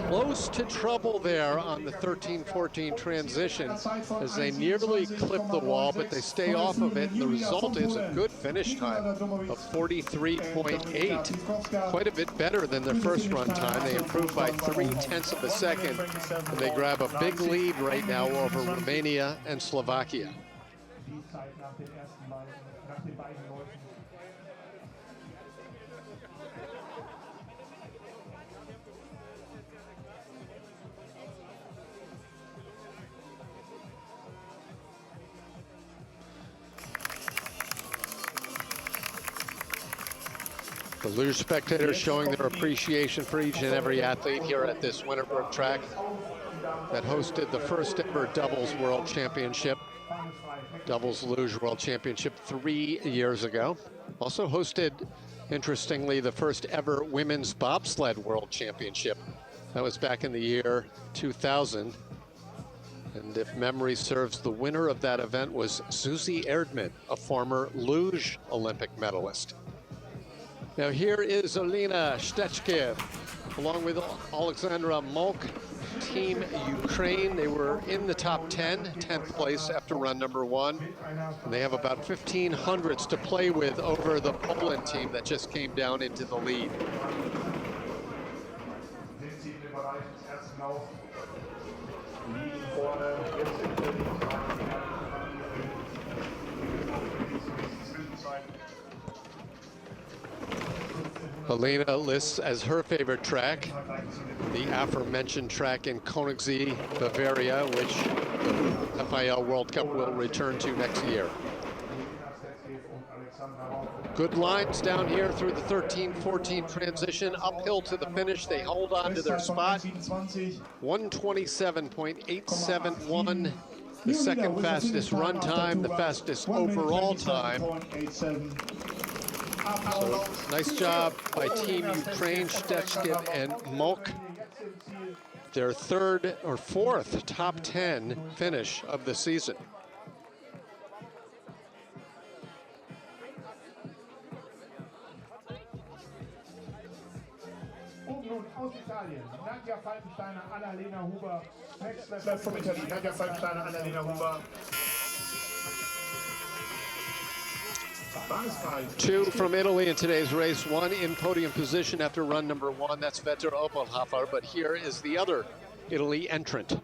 Close to trouble there on the 13-14 transition as they nearly clip the wall, but they stay off of it, and the result is a good finish time of 43.8. Quite a bit better than their first run time. They improved by 3/10 of a second, and they grab a big lead right now over Romania and Slovakia. The Luge spectators showing their appreciation for each and every athlete here at this Winterberg track that hosted the first ever doubles world championship, doubles Luge world championship 3 years ago. Also hosted, interestingly, the first ever women's bobsled world championship. That was back in the year 2000. And if memory serves, the winner of that event was Susie Erdmann, a former luge Olympic medalist. Now here is Alina Shtechkiv, along with Alexandra Molk, Team Ukraine. They were in the top 10, 10th place after run number 1. And they have about 1,500s to play with over the Poland team that just came down into the lead. Alina lists as her favorite track the aforementioned track in Königssee, Bavaria, which the FIL World Cup will return to next year. Good lines down here through the 13-14 transition, uphill to the finish. They hold on to their spot. 127.871, the second fastest run time, the fastest overall time. So nice job by Team Ukraine, Shtechkiv and Molk. Their third or fourth top 10 finish of the season. Left from Italy, Nadja Falkensteiner, Annalena Huber. 2 from Italy in today's race, 1 in podium position after run number 1. That's Vetter Opelhofer, but here is the other Italy entrant,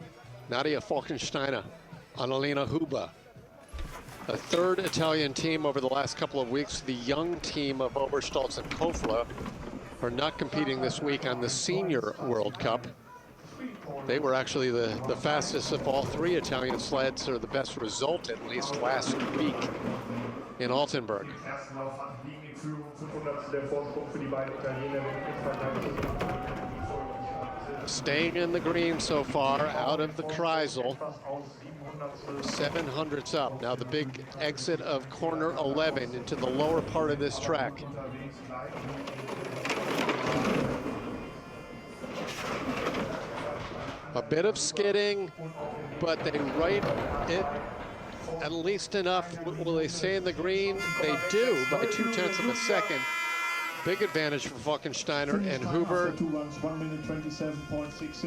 Nadia Falkensteiner, Annalena Huber. A third Italian team over the last couple of weeks. The young team of Oberstolz and Kofler are not competing this week on the Senior World Cup. They were actually the fastest of all 3 Italian sleds, or the best result at least last week in Altenburg. Staying in the green so far, out of the Kreisel. 700s up. Now the big exit of corner 11 into the lower part of this track. A bit of skidding, but they right it at least enough. Will they stay in the green? They do by 0.2 of a second. Big advantage for Falkensteiner and Huber.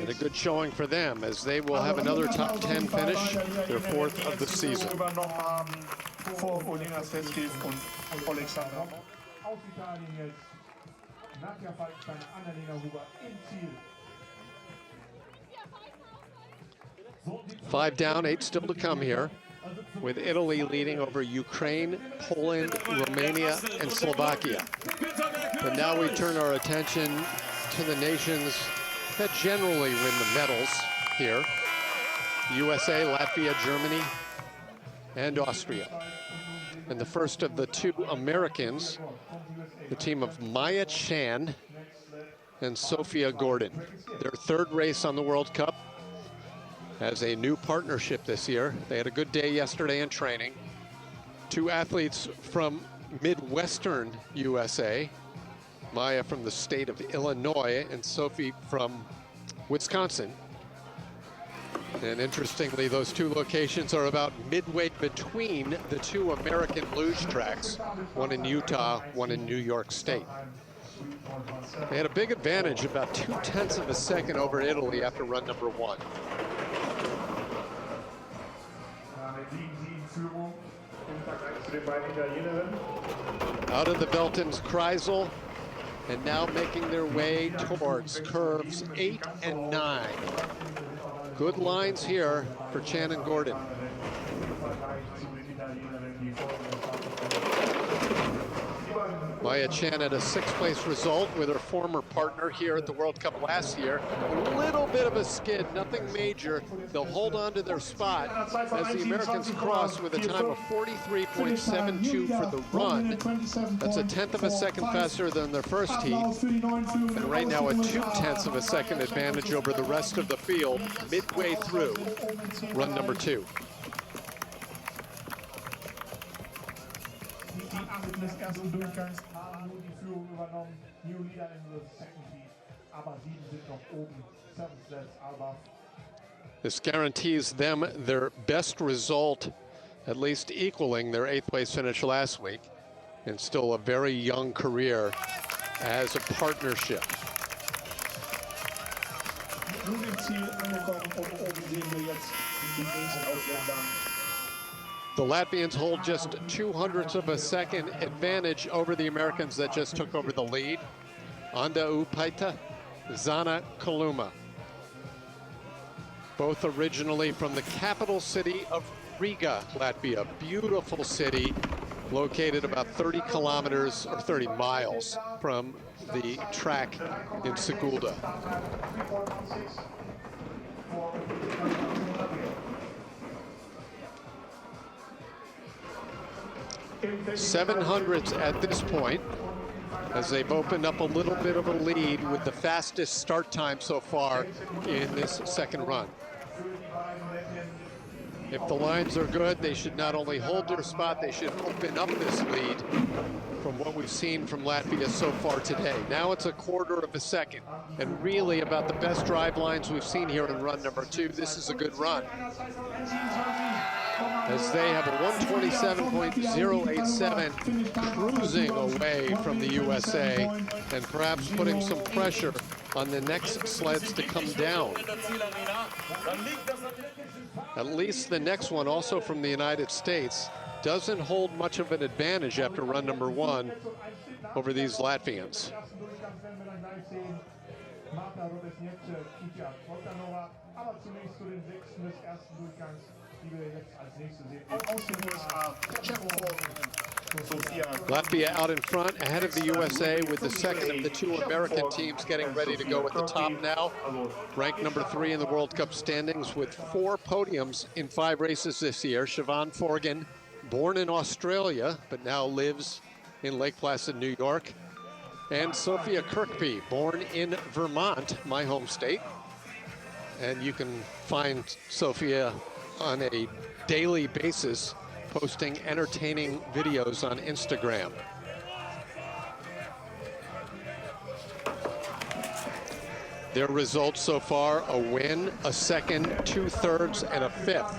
And a good showing for them, as they will have another top 10 finish, their 4th of the season. Five down, 8 still to come here, with Italy leading over Ukraine, Poland, Romania, and Slovakia. But now we turn our attention to the nations that generally win the medals here: USA, Latvia, Germany, and Austria. And the first of the 2 Americans, the team of Maya Chan and Sophia Gordon. Their 3rd race on the World Cup as a new partnership this year. They had a good day yesterday in training. 2 athletes from Midwestern USA, Maya from the state of Illinois and Sophie from Wisconsin. And interestingly, those 2 locations are about midway between the 2 American luge tracks, one in Utah, one in New York State. They had a big advantage, about 0.2 of a second over Italy after run number 1. Out of the Veltins Kreisel, and now making their way towards curves 8 and 9. Good lines here for Chan and Gordon. Maya Chan had a 6th place result with her former partner here at the World Cup last year. A little bit of a skid, nothing major. They'll hold on to their spot as the Americans cross with a time of 43.72 for the run. That's a 1/10 of a second faster than their first heat. And right now a 0.2 of a second advantage over the rest of the field midway through run number 2. Des ersten Durchgangs haben nur die Führung übernommen. New leader in the second heat, aber 7 sind noch oben. 7 sleds, aber This guarantees them their best result, at least equaling their 8th place finish last week, and still a very young career as a partnership. Nun im Ziel angekommen und oben sehen wir jetzt die nächsten Ausländer. The Latvians hold just 0.02 of a second advantage over the Americans that just took over the lead. Anda Upaita, Zana Kaluma. Both originally from the capital city of Riga, Latvia. Beautiful city, located about 30 kilometers or 30 miles from the track in Sigulda. 700s at this point, as they've opened up a little bit of a lead with the fastest start time so far in this second run. If the lines are good, they should not only hold their spot, they should open up this lead from what we've seen from Latvia so far today. Now it's a 1/4 of a second, and really about the best drive lines we've seen here in run number 2. This is a good run, as they have a 127.087, cruising away from the USA and perhaps putting some pressure on the next sleds to come down. At least the next one, also from the United States, doesn't hold much of an advantage after run number 1 over these Latvians. Latvia out in front, ahead of the USA, with the second of the 2 American teams getting ready to go at the top now. Ranked number 3 in the World Cup standings with 4 podiums in 5 races this year. Siobhan Forgan, born in Australia, but now lives in Lake Placid, New York. And Sophia Kirkby, born in Vermont, my home state. And you can find Sophia on a daily basis posting entertaining videos on Instagram. Their results so far: a win, a second, 2/3, and a 5th.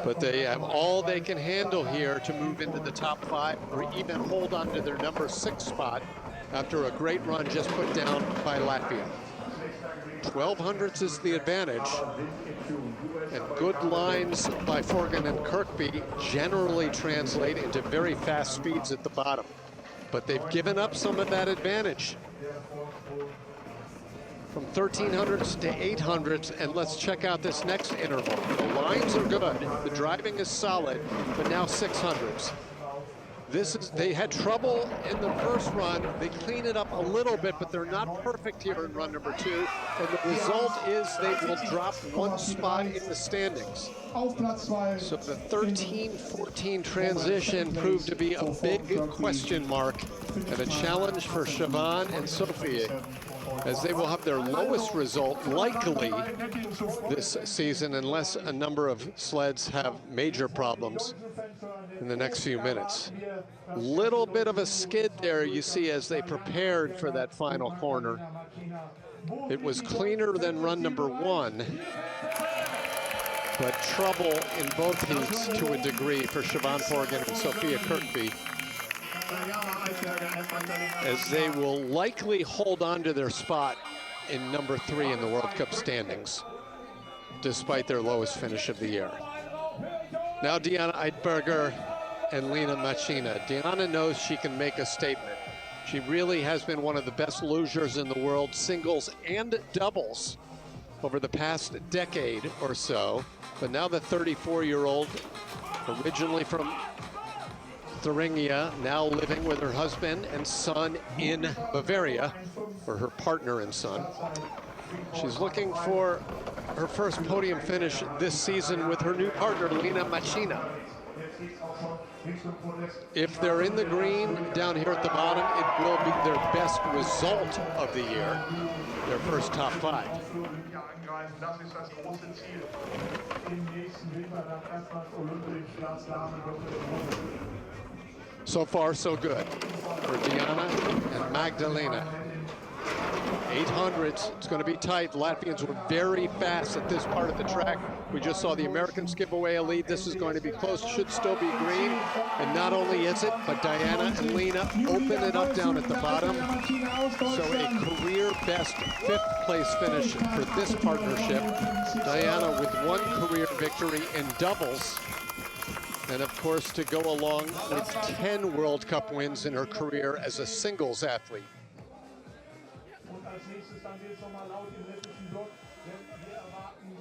But they have all they can handle here to move into the top 5 or even hold on to their number 6 spot after a great run just put down by Latvia. 1200s is the advantage, and good lines by Forgan and Kirkby generally translate into very fast speeds at the bottom. But they've given up some of that advantage from 1300s to 800s, and let's check out this next interval. The lines are good, the driving is solid, but now 600s. They had trouble in the first run. They clean it up a little bit, but they're not perfect here in run number 2. And the result is they will drop 1 spot in the standings. So the 13-14 transition proved to be a big question mark and a challenge for Siobhan and Sophia, as they will have their lowest result likely this season unless a number of sleds have major problems in the next few minutes. Little bit of a skid there, you see, as they prepared for that final corner. It was cleaner than run number 1, but trouble in both heats to a degree for Siobhan Forgan and Sophia Kirkby, as they will likely hold on to their spot in number 3 in the World Cup standings, despite their lowest finish of the year. Now Diana Eidberger and Lena Machina. Diana knows she can make a statement. She really has been one of the best lugers in the world, singles and doubles, over the past decade or so. But now the 34-year-old, originally from Thuringia, now living with her husband and son in Bavaria, or her partner and son. She's looking for her first podium finish this season with her new partner, Lena Machina. If they're in the green down here at the bottom, it will be their best result of the year, their first top 5. So far, so good for Diana and Magdalena. 800s, it's going to be tight. Latvians were very fast at this part of the track. We just saw the Americans give away a lead. This is going to be close, should still be green. And not only is it, but Diana and Lena open it up down at the bottom. So a career best 5th place finish for this partnership. Diana with 1 career victory in doubles. And of course, to go along with 10 World Cup wins in her career as a singles athlete.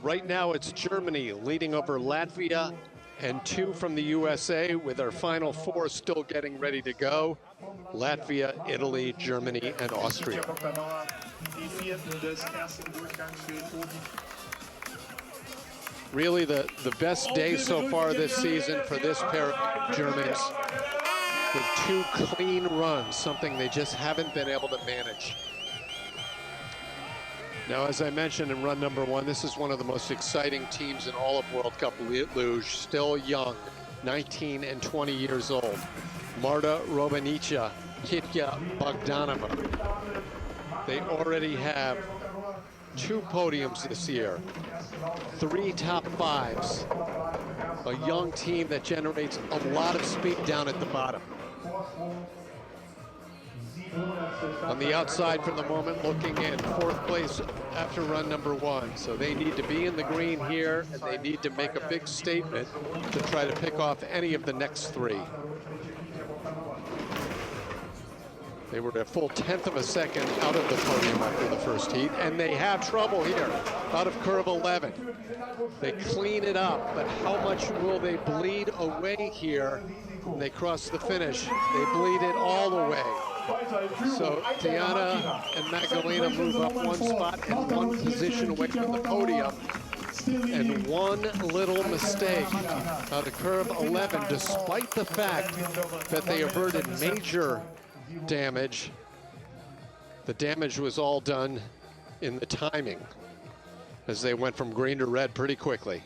Right now, it's Germany leading over Latvia and 2 from the USA, with our final 4 still getting ready to go. Latvia, Italy, Germany, and Austria. Really the best day so far this season for this pair of Germans, with 2 clean runs, something they just haven't been able to manage. Now, as I mentioned in run number 1, this is one of the most exciting teams in all of World Cup Luge, still young, 19 and 20 years old. Marta Robanica, Kitya Bogdanova. They already have 2 podiums this year, 3 top 5s, a young team that generates a lot of speed down at the bottom. On the outside for the moment, looking in, 4th place after run number 1. So they need to be in the green here, and they need to make a big statement to try to pick off any of the next 3. They were a full 1/10 of a second out of the podium after the first heat, and they have trouble here out of curve 11. They clean it up, but how much will they bleed away here when they cross the finish? They bleed it all away. So Diana and Magdalena move up 1 spot and 1 position away from the podium. And 1 little mistake out of curve 11, despite the fact that they averted major damage. The damage was all done in the timing as they went from green to red pretty quickly.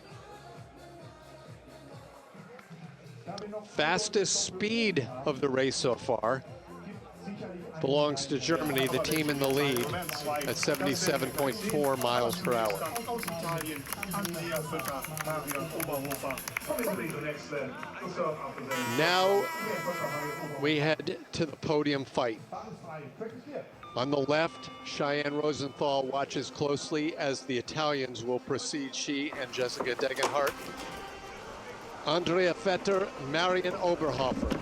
Fastest speed of the race so far belongs to Germany, the team in the lead, at 77.4 miles per hour. Now we head to the podium fight. On the left, Cheyenne Rosenthal watches closely as the Italians will proceed, she and Jessica Degenhardt. Andrea Vetter, Marion Oberhofer,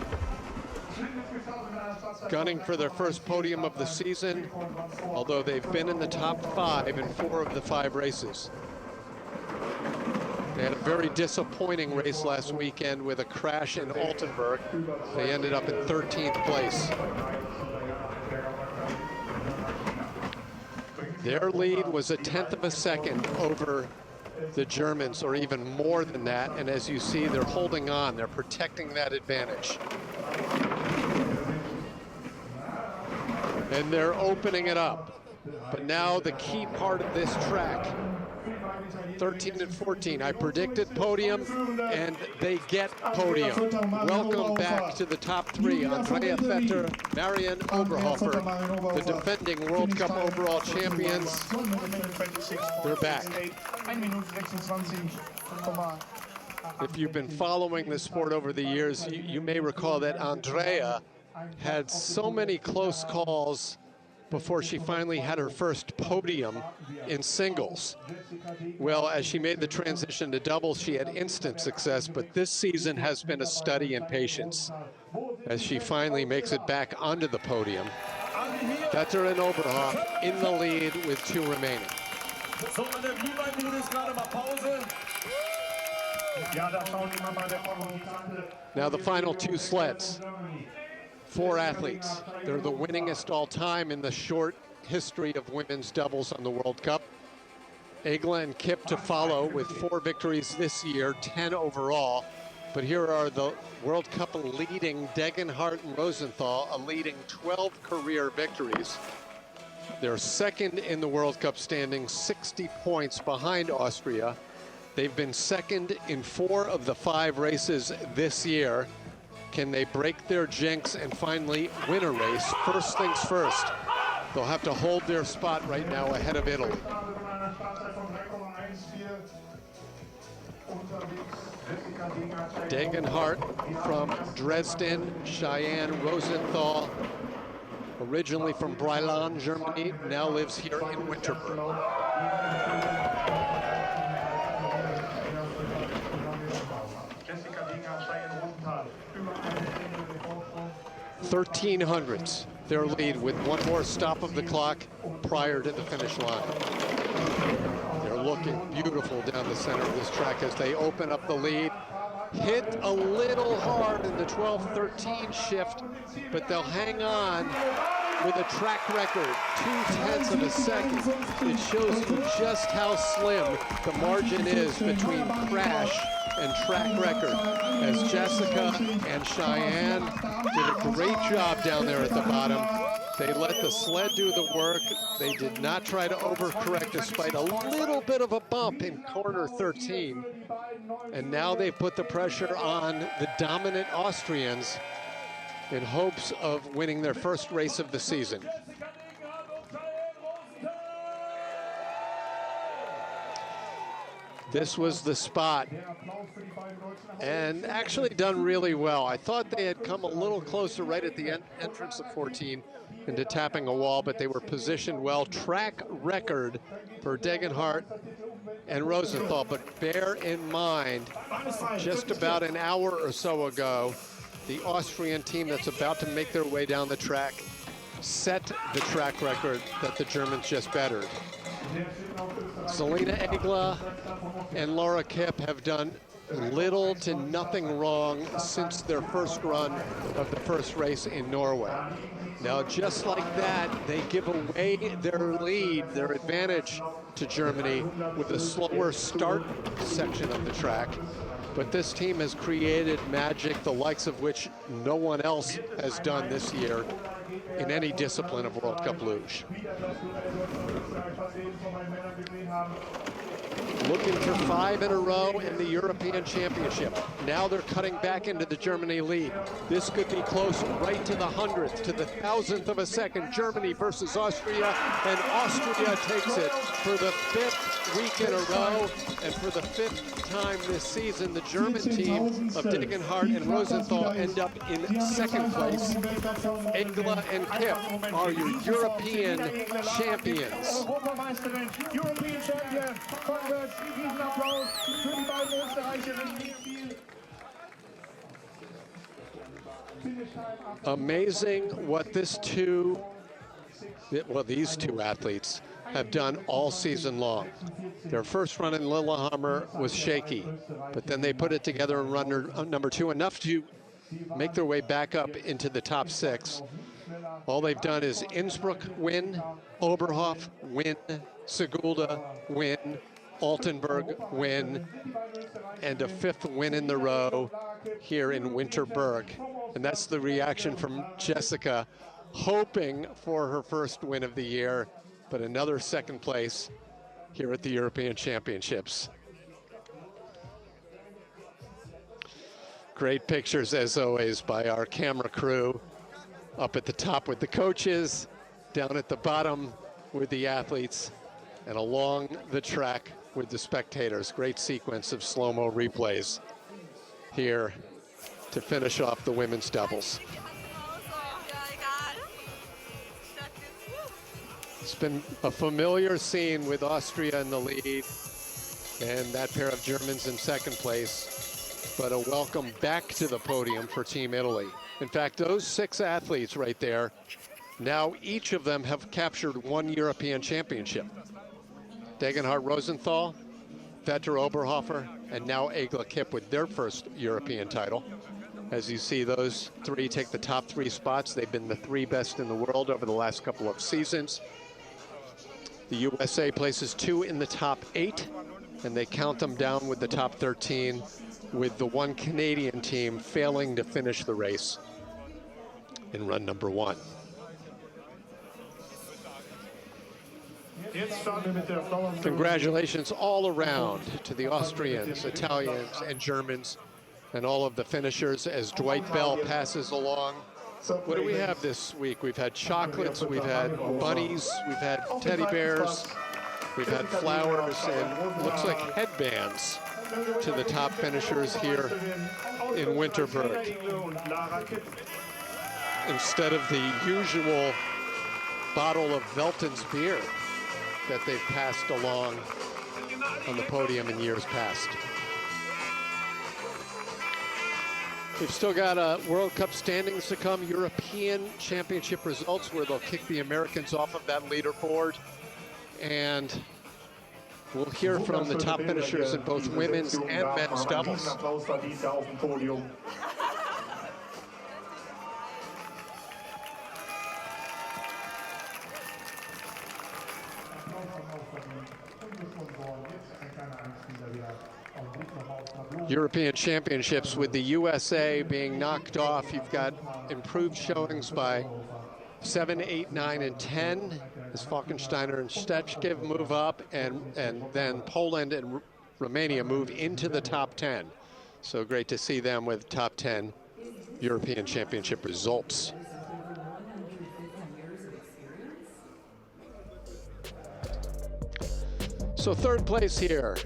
gunning for their first podium of the season, although they've been in the top 5 in 4 of the 5 races. They had a very disappointing race last weekend with a crash in Altenburg. They ended up in 13th place. Their lead was a 1/10 of a second over the Germans, or even more than that, and as you see, they're holding on, they're protecting that advantage. And they're opening it up. But now the key part of this track, 13 and 14. I predicted podium, and they get podium. Welcome back to the top 3. Andrea Vetter, Marion Oberhofer, the defending World Cup overall champions. They're back. If you've been following the sport over the years, you may recall that Andrea had so many close calls before she finally had her first podium in singles. Well, as she made the transition to doubles, she had instant success, but this season has been a study in patience as she finally makes it back onto the podium. Vetter and Oberhofer in the lead with 2 remaining. Now the final 2 sleds. 4 athletes. They're the winningest all time in the short history of women's doubles on the World Cup. Egla and Kip to follow with 4 victories this year, 10 overall. But here are the World Cup leading Degenhardt and Rosenthal, a leading 12 career victories. They're second in the World Cup standings, 60 points behind Austria. They've been second in 4 of the 5 races this year. Can they break their jinx and finally win a race? First things first, They'll have to hold their spot right now ahead of Italy. Degenhardt from Dresden, Cheyenne Rosenthal, originally from Breiland, Germany, now lives here in Winterberg. 1300s, their lead with one more stop of the clock prior to the finish line. They're looking beautiful down the center of this track as they open up the lead. Hit a little hard in the 12-13 shift, but they'll hang on with a track record, 0.2 of a second. It shows you just how slim the margin is between crash and track record, as Jessica and Cheyenne did a great job down there at the bottom. They let the sled do the work. They did not try to overcorrect despite a little bit of a bump in corner 13. And now they've put the pressure on the dominant Austrians in hopes of winning their first race of the season. This was the spot, and actually done really well. I thought they had come a little closer right at the entrance of 14 into tapping a wall, but they were positioned well. Track record for Degenhardt and Rosenthal, but bear in mind, just about an hour or so ago, the Austrian team that's about to make their way down the track set the track record that the Germans just bettered. Selina Egla and Laura Kipp have done little to nothing wrong since their first run of the first race in Norway. Now, just like that, they give away their lead, their advantage to Germany with a slower start section of the track. But this team has created magic, the likes of which no one else has done this year in any discipline of World Cup Luge. Looking for 5 in a row in the European Championship. Now they're cutting back into the Germany lead. This could be close right to the 100th, to the 1,000th of a second. Germany versus Austria, and Austria takes it for the 5th week in a row. And for the 5th time this season, the German team of Degenhardt and Rosenthal end up in 2nd place. Egla and Kipp are your European champions. European champion, Congrats, diesen Applaus für die beiden Österreicherinnen. Amazing what these two athletes have done all season long. Their first run in Lillehammer was shaky, but then they put it together and run number 2, enough to make their way back up into the top 6. All they've done is Innsbruck win, Oberhof win, Sigulda win, Altenburg win, and a 5th win in the row here in Winterberg. And that's the reaction from Jessica, hoping for her first win of the year, but another 2nd place here at the European Championships. Great pictures, as always, by our camera crew. Up at the top with the coaches, down at the bottom with the athletes, and along the track with the spectators. Great sequence of slow-mo replays here to finish off the women's doubles. It's been a familiar scene with Austria in the lead and that pair of Germans in 2nd place, but a welcome back to the podium for Team Italy. In fact, those 6 athletes right there, now each of them have captured 1 European championship. Degenhardt Rosenthal, Petter Oberhofer, and now Egla Kipp with their first European title. As you see, those 3 take the top 3 spots. They've been the 3 best in the world over the last couple of seasons. The USA places 2 in the top 8, and they count them down with the top 13, with the 1 Canadian team failing to finish the race in run number 1. Congratulations all around to the Austrians, Italians, and Germans, and all of the finishers as Dwight Bell passes along What do we have this week? We've had chocolates, we've had bunnies, we've had teddy bears, we've had flowers, and looks like headbands to the top finishers here in Winterberg, instead of the usual bottle of Velton's beer that they've passed along on the podium in years past. We've still got World Cup standings to come, European Championship results where they'll kick the Americans off of that leaderboard, and we'll hear from the top finishers in both women's and men's doubles. European Championships with the USA being knocked off. You've got improved showings by 7, 8, 9, and 10 as Falkensteiner and Stechkiv move up, and then Poland and Romania move into the top 10. So great to see them with top 10 European Championship results. So third place here,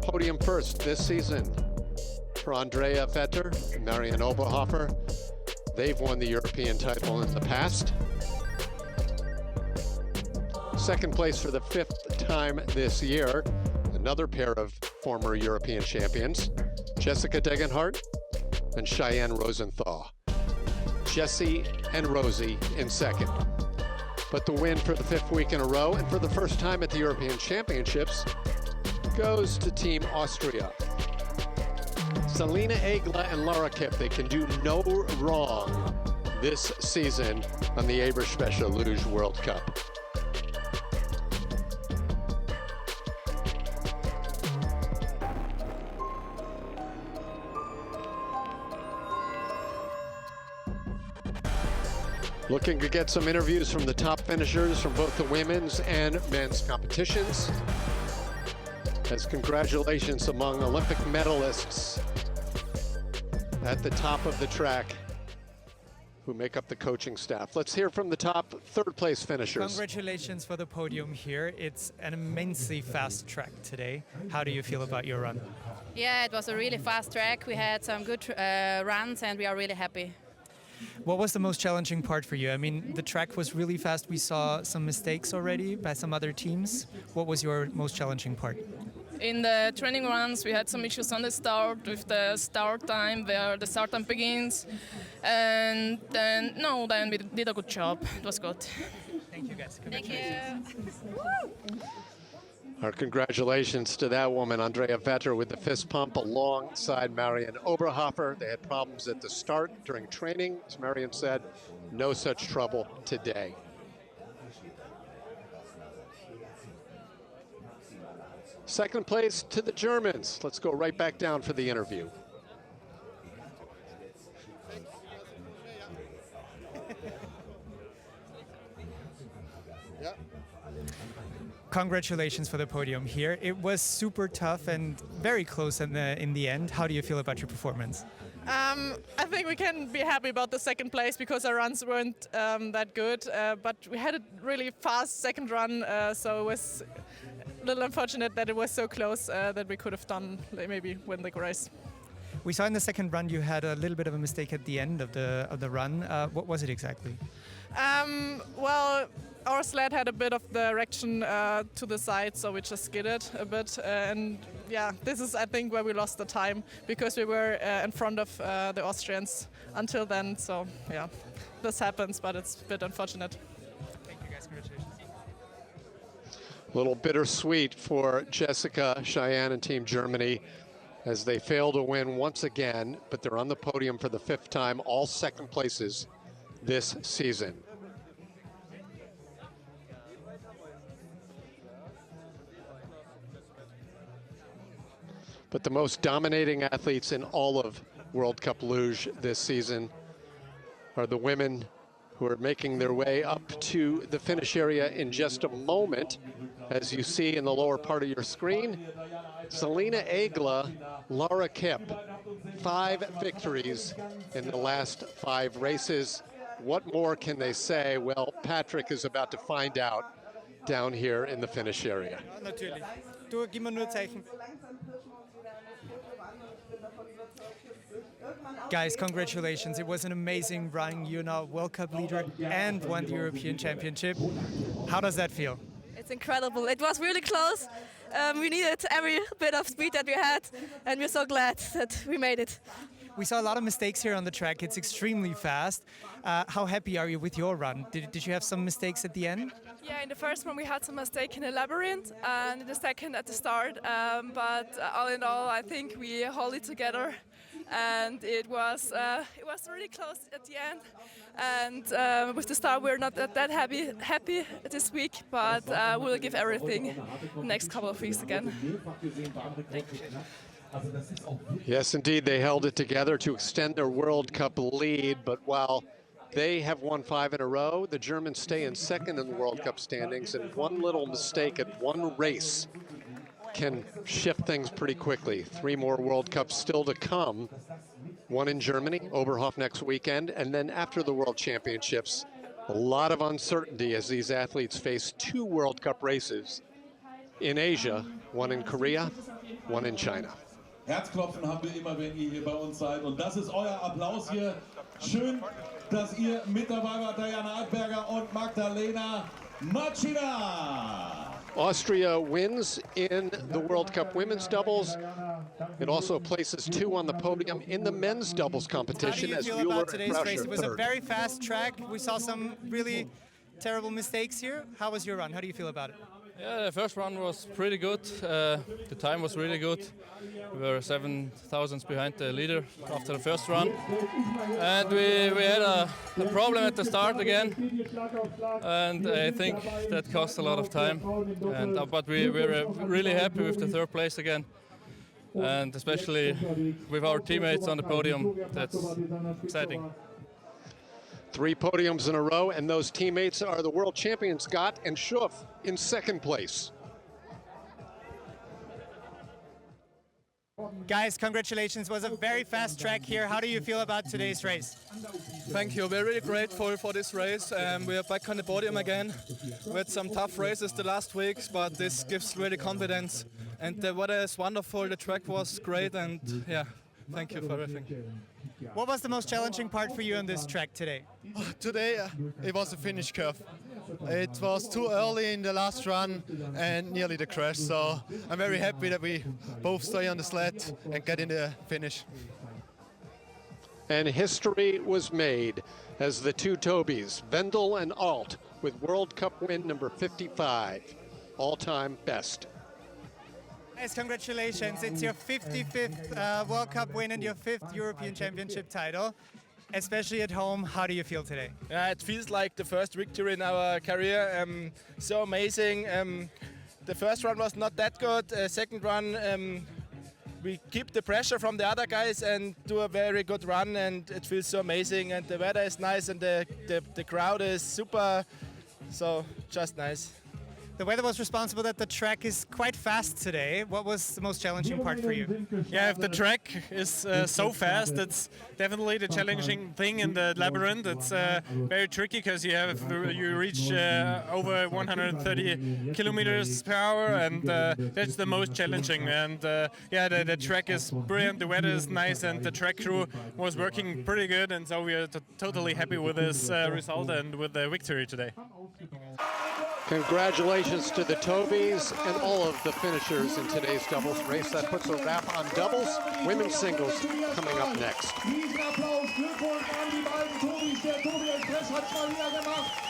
podium first this season for Andrea Vetter and Marion Oberhofer. They've won the European title in the past. Second place for the 5th time this year, another pair of former European champions, Jessica Degenhardt and Cheyenne Rosenthal. Jessie and Rosie in second. But the win for the 5th week in a row and for the first time at the European Championships goes to Team Austria. Selina Egla and Laura Kipp, they can do no wrong this season on the EBERSPA Luge World Cup. Looking to get some interviews from the top finishers from both the women's and men's competitions. As congratulations among Olympic medalists at the top of the track who make up the coaching staff. Let's hear from the top third place finishers. Congratulations for the podium here. It's an immensely fast track today. How do you feel about your run? Yeah, it was a really fast track. We had some good runs and we are really happy. What was the most challenging part for you? I mean, the track was really fast. We saw some mistakes already by some other teams. What was your most challenging part? In the training runs, we had some issues on the start with the start time, where the start time begins. And then we did a good job. It was good. Thank you, guys. Thank you. Our congratulations to that woman, Andrea Vetter, with the fist pump alongside Marion Oberhofer. They had problems at the start during training. As Marion said, no such trouble today. Second place to the Germans. Let's go right back down for the interview. Congratulations for the podium here. It was super tough and very close in the end. How do you feel about your performance? I think we can be happy about the second place because our runs weren't that good, but we had a really fast second run, so it was a little unfortunate that it was so close that we could have done maybe win the race. We saw in the second run you had a little bit of a mistake at the end of the run. What was it exactly? Well, our sled had a bit of direction to the side, so we just skidded a bit. And yeah, this is, I think, where we lost the time because we were in front of the Austrians until then. So yeah, this happens, but it's a bit unfortunate. Thank you, guys. Congratulations. A little bittersweet for Jessica, Cheyenne, and Team Germany as they fail to win once again, but they're on the podium for the 5th time, all second places this season. But the most dominating athletes in all of World Cup Luge this season are the women who are making their way up to the finish area in just a moment. As you see in the lower part of your screen, Selina Egla, Laura Kipp, 5 victories in the last 5 races. what more can they say? Well, Patrick is about to find out down here in the finish area. Natürlich. Du, gib mir nur Zeichen. Guys, congratulations. It was an amazing run. You're now World Cup leader and won the European Championship. How does that feel? It's incredible. It was really close. We needed every bit of speed that we had, and we're so glad that we made it. We saw a lot of mistakes here on the track. It's extremely fast. How happy are you with your run? Did you have some mistakes at the end? Yeah, in the first one we had some mistake in the labyrinth and in the second at the start. But all in all, I think we hold it together, and it was really close at the end. And with the start, we're not that happy this week, but we'll give everything the next couple of weeks again. Yes, indeed, they held it together to extend their World Cup lead, but while they have won 5 in a row, the Germans stay in second in the World Cup standings, and one little mistake at one race can shift things pretty quickly. 3 more World Cups still to come, one in Germany, Oberhof next weekend, and then after the World Championships, a lot of uncertainty as these athletes face 2 World Cup races in Asia, one in Korea, one in China. Herzklopfen haben wir immer, wenn ihr hier bei uns seid. Und das ist euer Applaus hier. Schön, dass ihr mit dabei wart, Diana Altberger und Magdalena Machina. Austria wins in the World Cup women's doubles. It also places 2 on the podium in the men's doubles competition. How do you feel about today's race? It was a very fast track. We saw some really terrible mistakes here. How was your run? How do you feel about it? Yeah, the first run was pretty good. The time was really good. We were 7 thousandths behind the leader after the first run. And we had a problem at the start again. And I think that cost a lot of time. But we were really happy with the 3rd place again. And especially with our teammates on the podium. That's exciting. 3 podiums in a row, and those teammates are the world champions Scott and Schuff in 2nd place. Guys, congratulations. It was a very fast track here. How do you feel about today's race? Thank you. We're really grateful for this race. We are back on the podium again. We had some tough races the last weeks, but this gives really confidence. And the weather is wonderful. The track was great, and yeah, thank you for everything. What was the most challenging part for you on this track today? Today it was the finish curve. It was too early in the last run and nearly the crash, so I'm very happy that we both stay on the sled and get in the finish. And history was made as the 2 Tobys, Wendel and Alt, with World Cup win number 55, all-time best. Guys, congratulations. It's your 55th World Cup win and your 5th European Championship title. Especially at home, how do you feel today? Yeah, it feels like the first victory in our career. So amazing. The first run was not that good. Second run, we keep the pressure from the other guys and do a very good run, and it feels so amazing. And the weather is nice, and the crowd is super. So just nice. The weather was responsible that the track is quite fast today. What was the most challenging part for you? Yeah, if the track is so fast, it's definitely the challenging thing in the labyrinth. It's very tricky because you reach over 130 kilometers per hour, and that's the most challenging. And yeah, the track is brilliant, the weather is nice, and the track crew was working pretty good, and so we are totally happy with this result and with the victory today. Congratulations to the Tobys and all of the finishers in today's doubles race. That puts a wrap on doubles. Women's singles coming up next. Riesenapplaus, Glückwunsch an die beiden Tobys. Der Tobi Express hat's mal wieder gemacht.